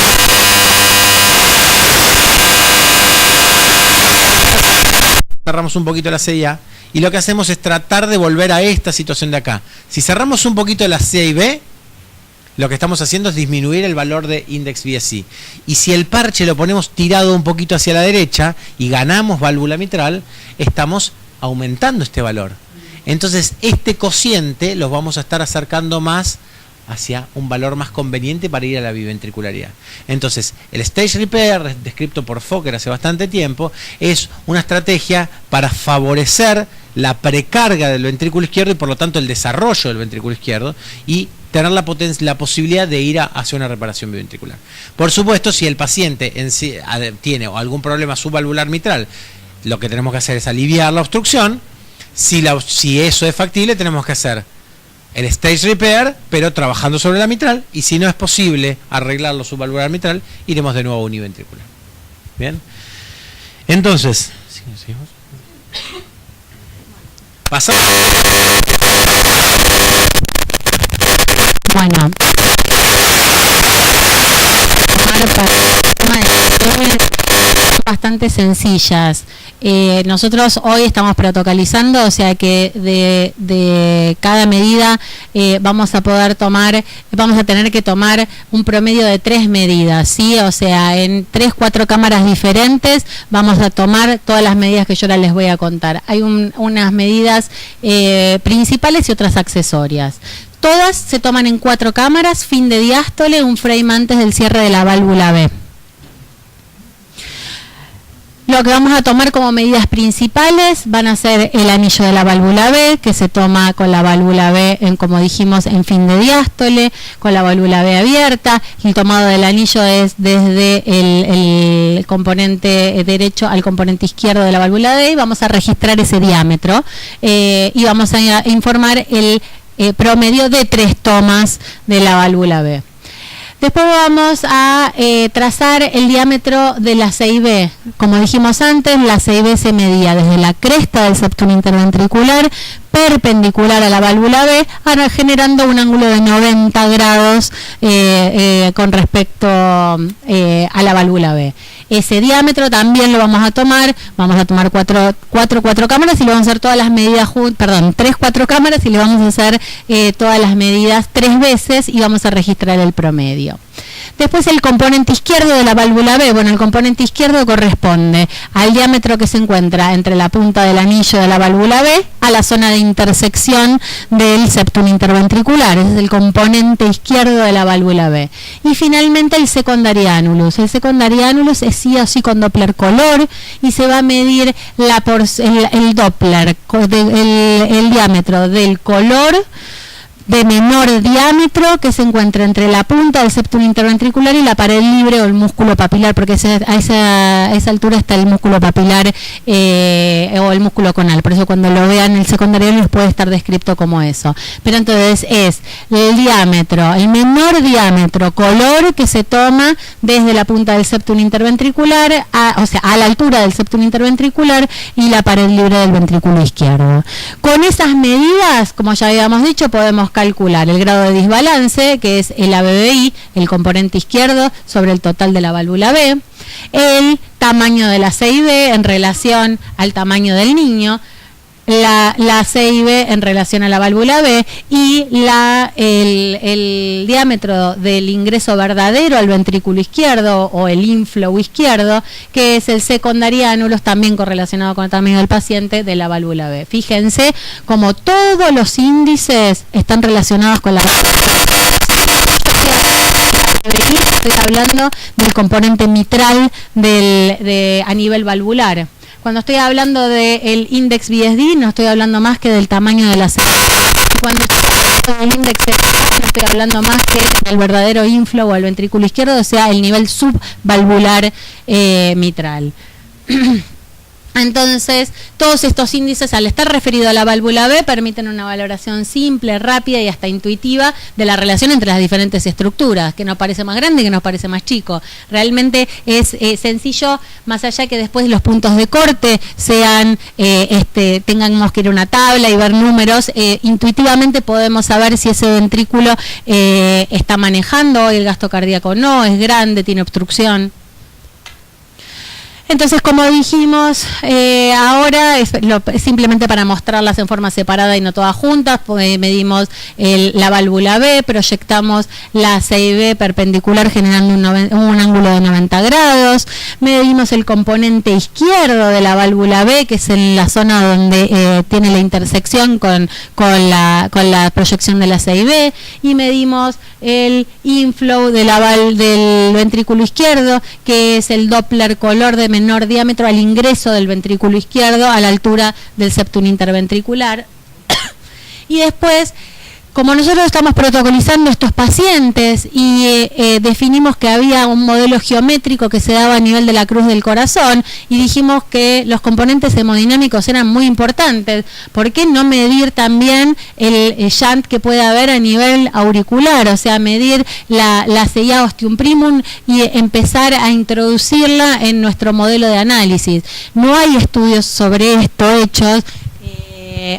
Cerramos un poquito la CIA y lo que hacemos es tratar de volver a esta situación de acá. Si cerramos un poquito la CIB, lo que estamos haciendo es disminuir el valor de index BSI. Y si el parche lo ponemos tirado un poquito hacia la derecha y ganamos válvula mitral, estamos aumentando este valor. Entonces este cociente lo vamos a estar acercando más hacia un valor más conveniente para ir a la biventricularidad. Entonces, el stage repair, descrito por Fokker hace bastante tiempo, es una estrategia para favorecer la precarga del ventrículo izquierdo y por lo tanto el desarrollo del ventrículo izquierdo y tener la posibilidad de ir hacia una reparación biventricular. Por supuesto, si el paciente en sí tiene algún problema subvalvular mitral, lo que tenemos que hacer es aliviar la obstrucción. Si eso es factible, tenemos que hacer el stage repair, pero trabajando sobre la mitral, y si no es posible arreglarlo subvalvular mitral, iremos de nuevo a univentricular. Bien. Entonces, ¿seguimos? Pasamos. Bueno, bastante sencillas. Nosotros hoy estamos protocolizando, o sea que de cada medida vamos a tener que tomar un promedio de 3 medidas, ¿sí? O sea, en 3-4 cámaras diferentes vamos a tomar todas las medidas que yo ahora les voy a contar. Hay unas medidas principales y otras accesorias. Todas se toman en 4 cámaras, fin de diástole, un frame antes del cierre de la válvula B. Lo que vamos a tomar como medidas principales van a ser el anillo de la válvula B, que se toma con la válvula B, como dijimos, en fin de diástole, con la válvula B abierta. El tomado del anillo es desde el componente derecho al componente izquierdo de la válvula B, y vamos a registrar ese diámetro y vamos a informar el promedio de 3 tomas de la válvula B. Después vamos a trazar el diámetro de la CIB. Como dijimos antes, la CIB se medía desde la cresta del septum interventricular perpendicular a la válvula B, generando un ángulo de 90 grados con respecto a la válvula B. Ese diámetro también lo vamos a tomar 4 cámaras y le vamos a hacer todas las medidas, 3-4 cámaras y le vamos a hacer todas las medidas 3 veces y vamos a registrar el promedio. Después el componente izquierdo de la válvula B. Bueno, el componente izquierdo corresponde al diámetro que se encuentra entre la punta del anillo de la válvula B a la zona de intersección del septum interventricular. Ese es el componente izquierdo de la válvula B. Y finalmente el secondary annulus. El secondary annulus es sí o sí con Doppler color y se va a medir el Doppler, el diámetro del color de menor diámetro que se encuentra entre la punta del septum interventricular y la pared libre o el músculo papilar, porque a esa altura está el músculo papilar o el músculo conal, por eso cuando lo vean el secundario les puede estar descrito como eso. Pero entonces es el diámetro, el menor diámetro color que se toma desde la punta del septum interventricular, o sea, a la altura del septum interventricular y la pared libre del ventrículo izquierdo. Con esas medidas, como ya habíamos dicho, podemos calcular el grado de desbalance, que es el ABBI, el componente izquierdo, sobre el total de la válvula B, el tamaño de la CIB en relación al tamaño del niño, la CIB en relación a la válvula B y el diámetro del ingreso verdadero al ventrículo izquierdo o el inflow izquierdo, que es el secondary annulus, también correlacionado con el tamaño del paciente de la válvula B. Fíjense como todos los índices están relacionados con la estoy hablando del componente mitral a nivel valvular. Cuando estoy hablando del index BSD, no estoy hablando más que del tamaño de la célula. Cuando estoy hablando del index BSD, no estoy hablando más que del verdadero inflow al ventrículo izquierdo, o sea, el nivel subvalvular mitral. Entonces, todos estos índices, al estar referidos a la válvula B, permiten una valoración simple, rápida y hasta intuitiva de la relación entre las diferentes estructuras, que nos parece más grande y que nos parece más chico. Realmente es sencillo, más allá que después los puntos de corte tengamos que ir a una tabla y ver números, intuitivamente podemos saber si ese ventrículo está manejando el gasto cardíaco o no, es grande, tiene obstrucción. Entonces, como dijimos, ahora es simplemente para mostrarlas en forma separada y no todas juntas, medimos la válvula B, proyectamos la CIB perpendicular generando un ángulo de 90 grados, medimos el componente izquierdo de la válvula B, que es en la zona donde tiene la intersección con la proyección de la CIB, y medimos el inflow del ventrículo izquierdo, que es el Doppler color de menor diámetro al ingreso del ventrículo izquierdo a la altura del septum interventricular. Y después, como nosotros estamos protocolizando estos pacientes y definimos que había un modelo geométrico que se daba a nivel de la cruz del corazón y dijimos que los componentes hemodinámicos eran muy importantes, ¿por qué no medir también el shunt que puede haber a nivel auricular? O sea, medir la CIA ostium primum y empezar a introducirla en nuestro modelo de análisis. No hay estudios sobre esto hechos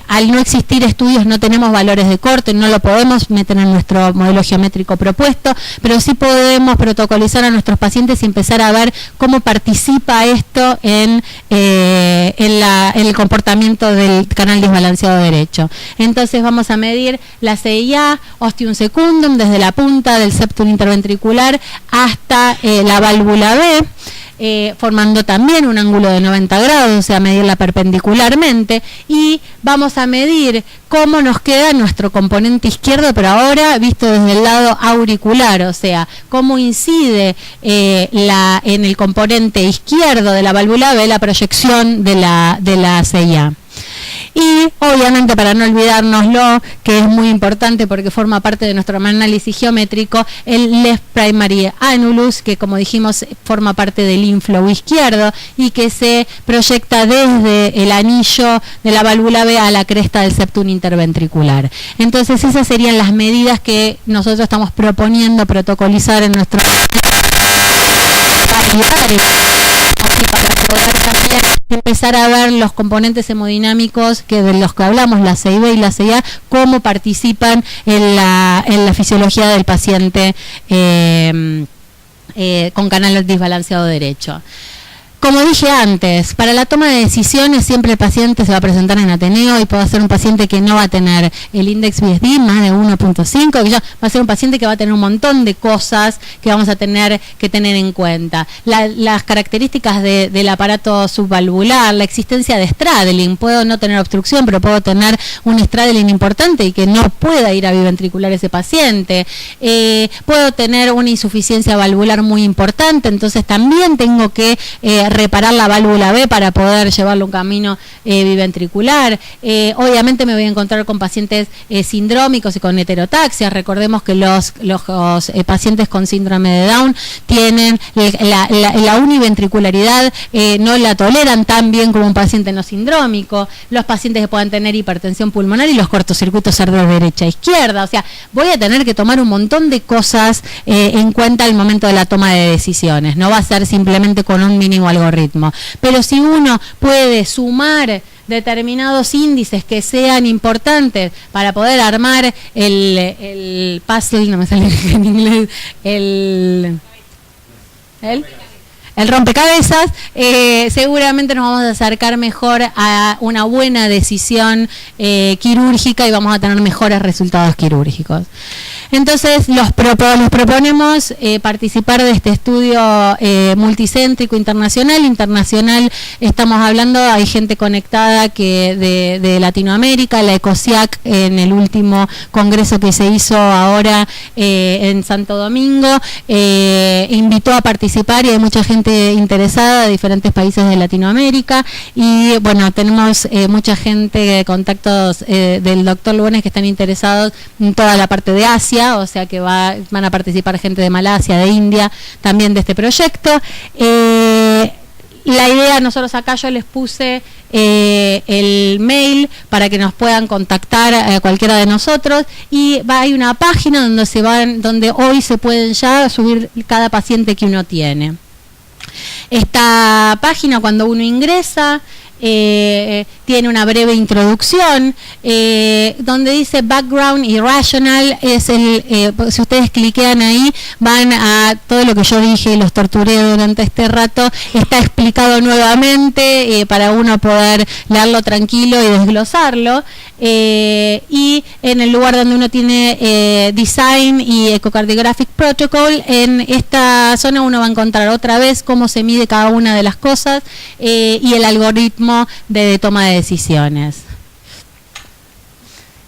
al no existir estudios no tenemos valores de corte, no lo podemos meter en nuestro modelo geométrico propuesto, pero sí podemos protocolizar a nuestros pacientes y empezar a ver cómo participa esto en el comportamiento del canal desbalanceado derecho. Entonces vamos a medir la CIA, ostium secundum, desde la punta del septum interventricular hasta la válvula B, formando también un ángulo de 90 grados, o sea, medirla perpendicularmente, y vamos a medir cómo nos queda nuestro componente izquierdo, pero ahora visto desde el lado auricular, o sea, cómo incide en el componente izquierdo de la válvula B la proyección de la CIA. Y obviamente, para no olvidárnoslo, que es muy importante porque forma parte de nuestro análisis geométrico, el left primary annulus, que como dijimos forma parte del inflow izquierdo y que se proyecta desde el anillo de la válvula B a la cresta del septum interventricular. Entonces esas serían las medidas que nosotros estamos proponiendo protocolizar en nuestro para poder también empezar a ver los componentes hemodinámicos de los que hablamos, la CIB y la CIA, cómo participan en la fisiología del paciente con canal desbalanceado derecho. Como dije antes, para la toma de decisiones siempre el paciente se va a presentar en Ateneo y puede ser un paciente que no va a tener el índice BSD más de 1.5, que ya va a ser un paciente que va a tener un montón de cosas que vamos a tener que tener en cuenta. Las características del aparato subvalvular, la existencia de straddling, puedo no tener obstrucción, pero puedo tener un straddling importante y que no pueda ir a biventricular ese paciente. Puedo tener una insuficiencia valvular muy importante, entonces también tengo que reparar la válvula B para poder llevarlo un camino biventricular. Obviamente me voy a encontrar con pacientes sindrómicos y con heterotaxia. Recordemos que los pacientes con síndrome de Down tienen la univentricularidad, no la toleran tan bien como un paciente no sindrómico. Los pacientes que puedan tener hipertensión pulmonar y los cortocircuitos cerebro derecha e izquierda. O sea, voy a tener que tomar un montón de cosas en cuenta al momento de la toma de decisiones. No va a ser simplemente con un mínimo algoritmo. Pero si uno puede sumar determinados índices que sean importantes para poder armar el puzzle, no me sale en inglés, el rompecabezas, seguramente nos vamos a acercar mejor a una buena decisión quirúrgica y vamos a tener mejores resultados quirúrgicos. Entonces, los proponemos participar de este estudio multicéntrico internacional. Estamos hablando, hay gente conectada que de Latinoamérica, la ECOSIAC en el último congreso que se hizo ahora en Santo Domingo, invitó a participar y hay mucha gente interesada de diferentes países de Latinoamérica y bueno, tenemos mucha gente, contactos del doctor Lugones que están interesados en toda la parte de Asia, o sea que van a participar gente de Malasia, de India, también de este proyecto. La idea, nosotros acá yo les puse el mail para que nos puedan contactar a cualquiera de nosotros y hay una página donde hoy se pueden ya subir cada paciente que uno tiene. Esta página, cuando uno ingresa, tiene una breve introducción donde dice background irrational, si ustedes cliquean ahí van a todo lo que yo dije y los torturé durante este rato, está explicado nuevamente para uno poder leerlo tranquilo y desglosarlo, y en el lugar donde uno tiene design y echocardiographic protocol, en esta zona uno va a encontrar otra vez cómo se mide cada una de las cosas y el algoritmo de toma de decisiones.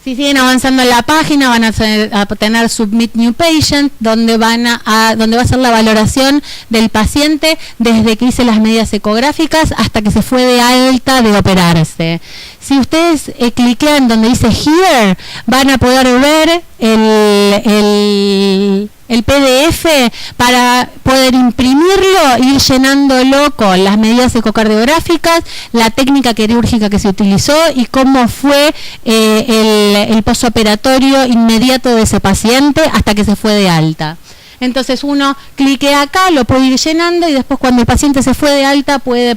Si siguen avanzando en la página van a tener Submit New Patient, donde va a ser la valoración del paciente desde que hice las medidas ecográficas hasta que se fue de alta de operarse. Si ustedes cliquean donde dice Here, van a poder ver el PDF para poder imprimirlo, ir llenándolo con las medidas ecocardiográficas, la técnica quirúrgica que se utilizó y cómo fue el postoperatorio inmediato de ese paciente hasta que se fue de alta. Entonces uno cliquea acá, lo puede ir llenando y después cuando el paciente se fue de alta puede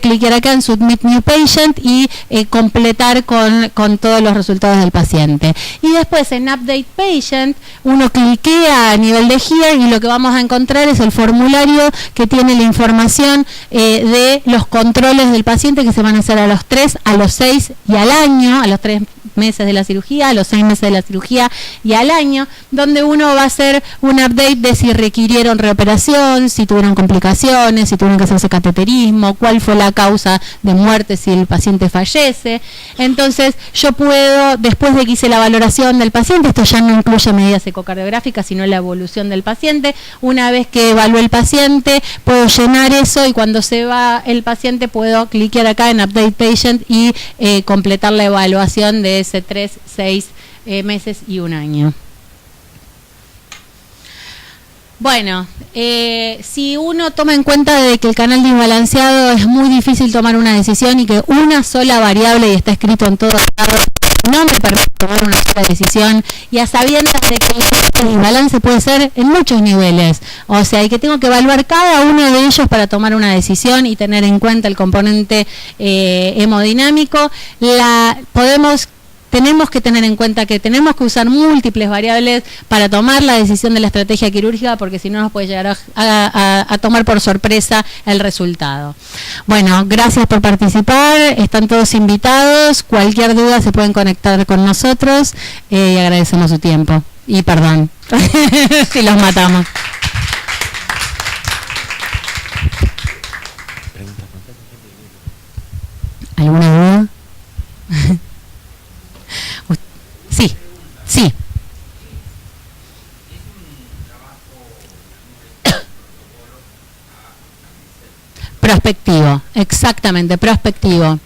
cliquear acá en Submit New Patient y completar con todos los resultados del paciente. Y después en Update Patient uno cliquea a nivel de Here y lo que vamos a encontrar es el formulario que tiene la información de los controles del paciente que se van a hacer a los 3, a los 6 y al año, a los 3 meses de la cirugía, a los 6 meses de la cirugía y al año, donde uno va a hacer un update de si requirieron reoperación, si tuvieron complicaciones, si tuvieron que hacerse cateterismo, cuál fue la causa de muerte si el paciente fallece. Entonces yo puedo, después de que hice la valoración del paciente, esto ya no incluye medidas ecocardiográficas, sino la evolución del paciente, una vez que evalué el paciente, puedo llenar eso y cuando se va el paciente puedo cliquear acá en Update Patient y completar la evaluación de ese 3, 6 meses y un año. Bueno, si uno toma en cuenta de que el canal desbalanceado es muy difícil tomar una decisión y que una sola variable, y está escrito en todo lado, no me permite tomar una sola decisión, y a sabiendas de que el desbalance puede ser en muchos niveles, o sea, y que tengo que evaluar cada uno de ellos para tomar una decisión y tener en cuenta el componente hemodinámico, tenemos que tener en cuenta que tenemos que usar múltiples variables para tomar la decisión de la estrategia quirúrgica, porque si no nos puede llegar a tomar por sorpresa el resultado. Bueno, gracias por participar, están todos invitados, cualquier duda se pueden conectar con nosotros y agradecemos su tiempo. Y perdón si los matamos. ¿Alguna duda? Sí, sí. Prospectivo, exactamente, prospectivo.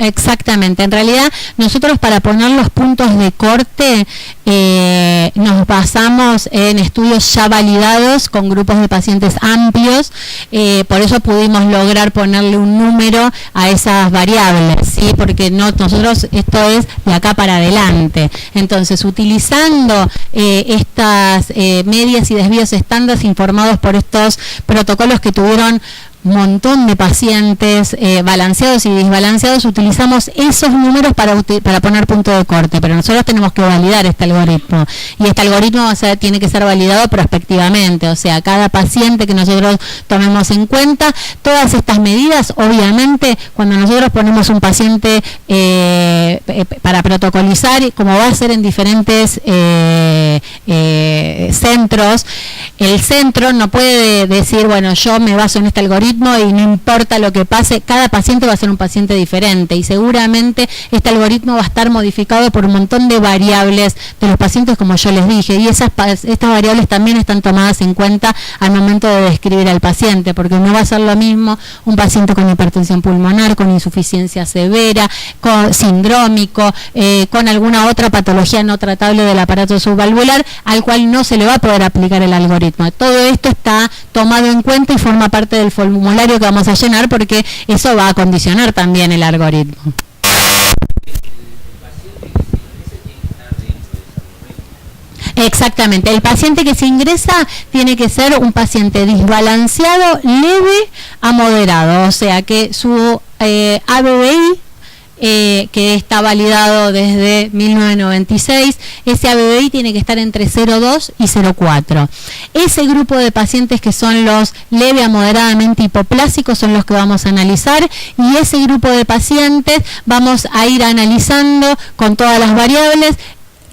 Exactamente, en realidad nosotros para poner los puntos de corte nos basamos en estudios ya validados con grupos de pacientes amplios, por eso pudimos lograr ponerle un número a esas variables, ¿sí? Porque nosotros esto es de acá para adelante. Entonces, utilizando estas medias y desvíos estándares informados por estos protocolos que tuvieron montón de pacientes balanceados y desbalanceados, utilizamos esos números para poner punto de corte, pero nosotros tenemos que validar este algoritmo y este algoritmo tiene que ser validado prospectivamente, o sea, cada paciente que nosotros tomemos en cuenta, todas estas medidas, obviamente, cuando nosotros ponemos un paciente para protocolizar, como va a ser en diferentes centros, el centro no puede decir, bueno, yo me baso en este algoritmo y no importa lo que pase, cada paciente va a ser un paciente diferente y seguramente este algoritmo va a estar modificado por un montón de variables de los pacientes, como yo les dije, y estas variables también están tomadas en cuenta al momento de describir al paciente, porque no va a ser lo mismo un paciente con hipertensión pulmonar, con insuficiencia severa, con sindrómico, con alguna otra patología no tratable del aparato subvalvular, al cual no se le va a poder aplicar el algoritmo. Todo esto está tomado en cuenta y forma parte del formulario que vamos a llenar, porque eso va a condicionar también el algoritmo. Exactamente, el paciente que se ingresa tiene que ser un paciente desbalanceado, leve a moderado, o sea que su ABBI, que está validado desde 1996, ese ABBI tiene que estar entre 0,2 y 0,4. Ese grupo de pacientes que son los leve a moderadamente hipoplásicos son los que vamos a analizar, y ese grupo de pacientes vamos a ir analizando con todas las variables.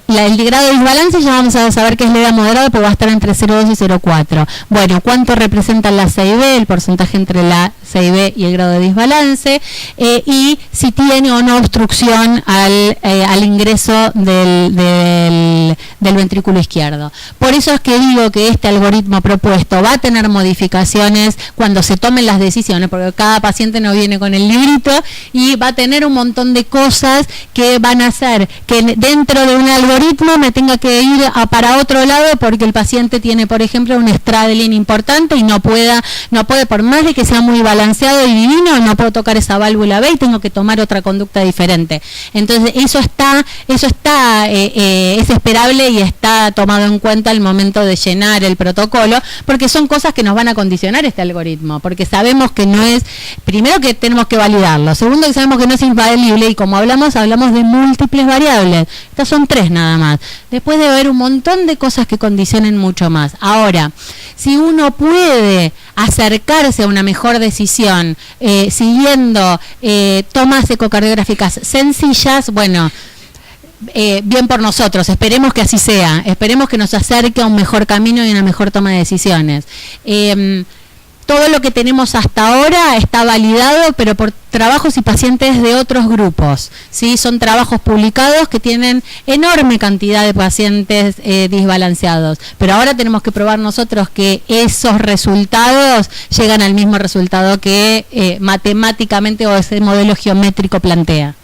El grado de desbalance ya vamos a saber que es leve a moderado, porque va a estar entre 0,2 y 0,4. Bueno, ¿cuánto representa la CIB? El porcentaje entre la CIB y el grado de desbalance, y si tiene o no obstrucción al ingreso del ventrículo izquierdo. Por eso es que digo que este algoritmo propuesto va a tener modificaciones cuando se tomen las decisiones, porque cada paciente no viene con el librito y va a tener un montón de cosas que van a hacer que dentro de un algoritmo algoritmo me tenga que ir para otro lado porque el paciente tiene, por ejemplo, un straddling importante y no puede, por más de que sea muy balanceado y divino, no puedo tocar esa válvula B y tengo que tomar otra conducta diferente. Entonces es esperable y está tomado en cuenta al momento de llenar el protocolo, porque son cosas que nos van a condicionar este algoritmo, porque sabemos que no es, primero que tenemos que validarlo, segundo que sabemos que no es infalible y como hablamos de múltiples variables, estas son 3 nada más, después de haber un montón de cosas que condicionen mucho más. Ahora, si uno puede acercarse a una mejor decisión siguiendo tomas ecocardiográficas sencillas, bueno, bien por nosotros, esperemos que así sea, esperemos que nos acerque a un mejor camino y una mejor toma de decisiones. Todo lo que tenemos hasta ahora está validado, pero por trabajos y pacientes de otros grupos, ¿sí? Son trabajos publicados que tienen enorme cantidad de pacientes desbalanceados, pero ahora tenemos que probar nosotros que esos resultados llegan al mismo resultado que matemáticamente o ese modelo geométrico plantea.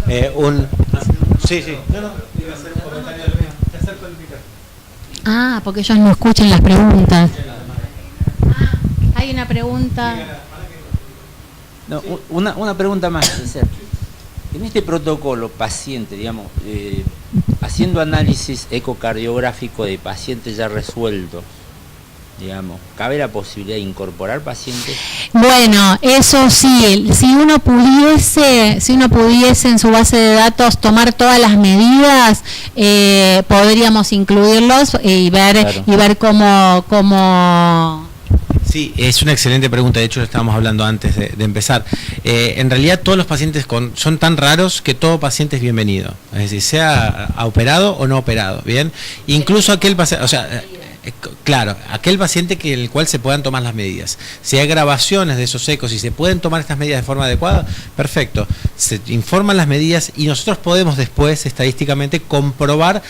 Sí. No, iba a hacer un comentario del mío. Te acerco el micrófono. Porque ellos no escuchan las preguntas. Hay una pregunta. No, una pregunta más. En este protocolo, paciente, digamos, haciendo análisis ecocardiográfico de pacientes ya resueltos, digamos, ¿cabe la posibilidad de incorporar pacientes? Bueno, eso sí, si uno pudiese en su base de datos tomar todas las medidas, podríamos incluirlos y ver cómo. Sí, es una excelente pregunta, de hecho lo estábamos hablando antes de empezar. En realidad todos los pacientes son tan raros que todo paciente es bienvenido, es decir, sea operado o no operado, ¿bien? Incluso aquel paciente, claro, aquel paciente el cual se puedan tomar las medidas. Si hay grabaciones de esos ecos y se pueden tomar estas medidas de forma adecuada, perfecto. Se informan las medidas y nosotros podemos después estadísticamente comprobar,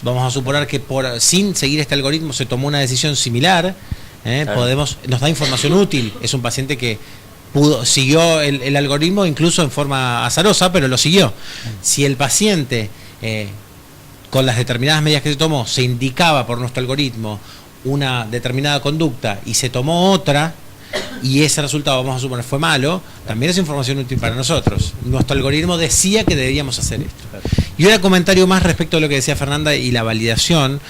vamos a suponer que sin seguir este algoritmo se tomó una decisión similar, nos da información útil. Es un paciente que siguió el algoritmo incluso en forma azarosa, pero lo siguió. Si el paciente con las determinadas medidas que se tomó, se indicaba por nuestro algoritmo una determinada conducta y se tomó otra, y ese resultado, vamos a suponer, fue malo, también es información útil para nosotros. Nuestro algoritmo decía que deberíamos hacer esto. Y un comentario más respecto a lo que decía Fernanda y la validación.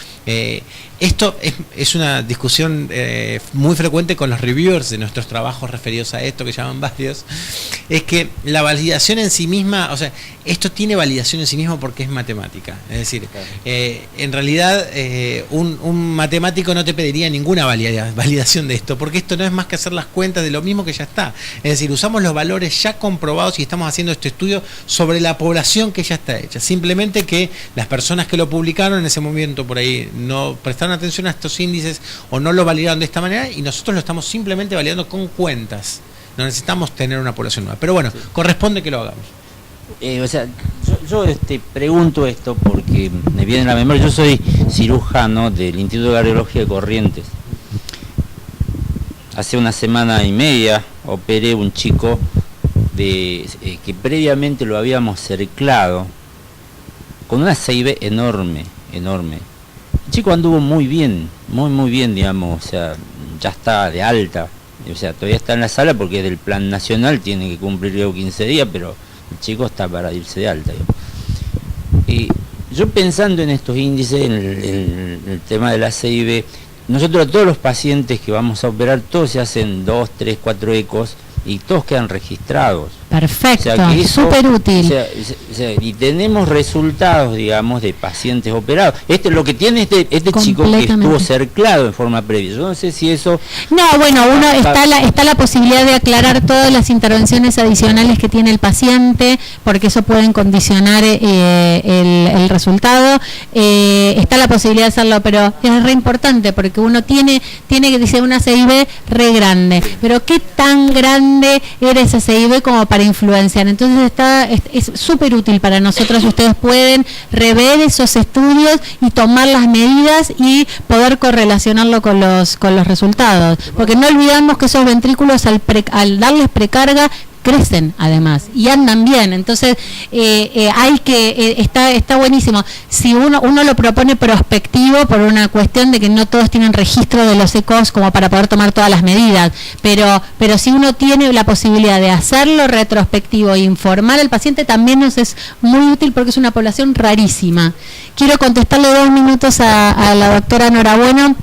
Esto es una discusión muy frecuente con los reviewers de nuestros trabajos referidos a esto, que llaman varios. Es que la validación en sí misma, o sea, esto tiene validación en sí mismo porque es matemática. Es decir, en realidad un matemático no te pediría ninguna validación de esto, porque esto no es más que hacer las cuentas de lo mismo que ya está. Es decir, usamos los valores ya comprobados y estamos haciendo este estudio sobre la población que ya está hecha. Simplemente que las personas que lo publicaron en ese momento por ahí no prestaron atención a estos índices o no lo validaron de esta manera, y nosotros lo estamos simplemente validando con cuentas. No necesitamos tener una población nueva. Pero bueno, sí, corresponde que lo hagamos. Yo pregunto esto porque me viene a la memoria. Yo soy cirujano del Instituto de Cardiología de Corrientes. Hace una semana y media operé un chico que previamente lo habíamos cerclado con una CIB enorme. El chico anduvo muy bien, muy bien, digamos, o sea, ya está de alta, o sea, todavía está en la sala porque es del plan nacional, tiene que cumplir 15 días, pero el chico está para irse de alta, digamos. Y yo pensando en estos índices, en el tema de la CIB, nosotros a todos los pacientes que vamos a operar, todos se hacen 2, 3, 4 ecos y todos quedan registrados. Perfecto, o sea, súper útil. O sea, y tenemos resultados, digamos, de pacientes operados. Lo que tiene este chico que estuvo cerclado en forma previa. Yo no sé si eso... No, bueno, está la posibilidad de aclarar todas las intervenciones adicionales que tiene el paciente, porque eso pueden condicionar el resultado. Está la posibilidad de hacerlo, pero es re importante, porque uno tiene que decir una CIB re grande. Pero ¿qué tan grande era esa CIB como para influenciar? Entonces es súper útil para nosotros. Ustedes pueden rever esos estudios y tomar las medidas y poder correlacionarlo con los resultados, porque no olvidamos que esos ventrículos al darles precarga crecen además y andan bien. Entonces hay que está buenísimo. Si uno lo propone prospectivo por una cuestión de que no todos tienen registro de los ecos como para poder tomar todas las medidas, pero si uno tiene la posibilidad de hacerlo retrospectivo e informar al paciente, también nos es muy útil porque es una población rarísima. Quiero contestarle 2 minutos a la doctora Nora Bueno,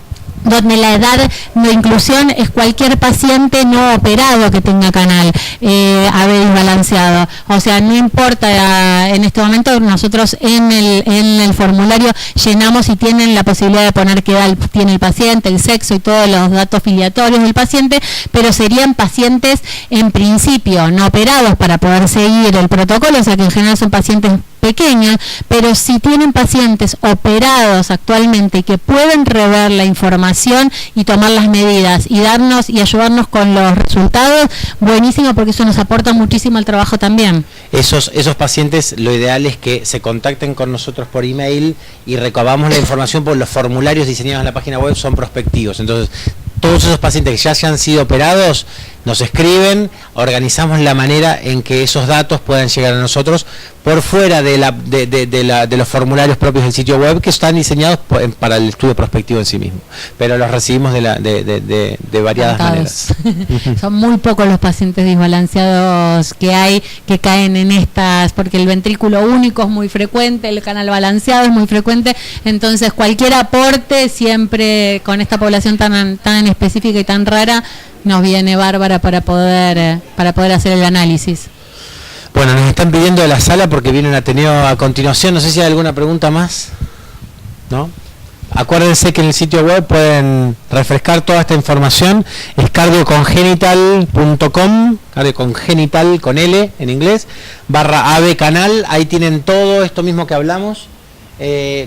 donde la edad de inclusión es cualquier paciente no operado que tenga canal AB desbalanceado. O sea, no importa, en este momento nosotros en el formulario llenamos y tienen la posibilidad de poner qué edad tiene el paciente, el sexo y todos los datos filiatorios del paciente, pero serían pacientes en principio no operados para poder seguir el protocolo, o sea que en general son pacientes pequeños, pero si tienen pacientes operados actualmente y que pueden rever la información y tomar las medidas y darnos y ayudarnos con los resultados, buenísimo, porque eso nos aporta muchísimo al trabajo también. Esos pacientes, lo ideal es que se contacten con nosotros por email y recabamos la información, por los formularios diseñados en la página web son prospectivos. Entonces, todos esos pacientes que ya se han sido operados nos escriben, organizamos la manera en que esos datos puedan llegar a nosotros por fuera de los formularios propios del sitio web, que están diseñados para el estudio prospectivo en sí mismo, pero los recibimos de variadas maneras. Son muy pocos los pacientes desbalanceados que hay que caen en estas, porque el ventrículo único es muy frecuente, el canal balanceado es muy frecuente, entonces cualquier aporte siempre con esta población tan específica y tan rara nos viene bárbara para poder hacer el análisis. Bueno, nos están pidiendo de la sala porque viene un Ateneo a continuación. No sé si hay alguna pregunta más, ¿no? Acuérdense que en el sitio web pueden refrescar toda esta información. Es cardiocongenital.com, cardiocongenital con L en inglés, /AB canal. Ahí tienen todo esto mismo que hablamos.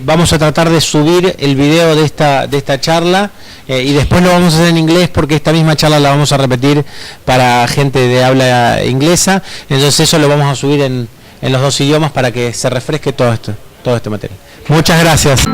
Vamos a tratar de subir el video de esta charla y después lo vamos a hacer en inglés porque esta misma charla la vamos a repetir para gente de habla inglesa. Entonces eso lo vamos a subir en los 2 idiomas para que se refresque todo este material. Muchas gracias.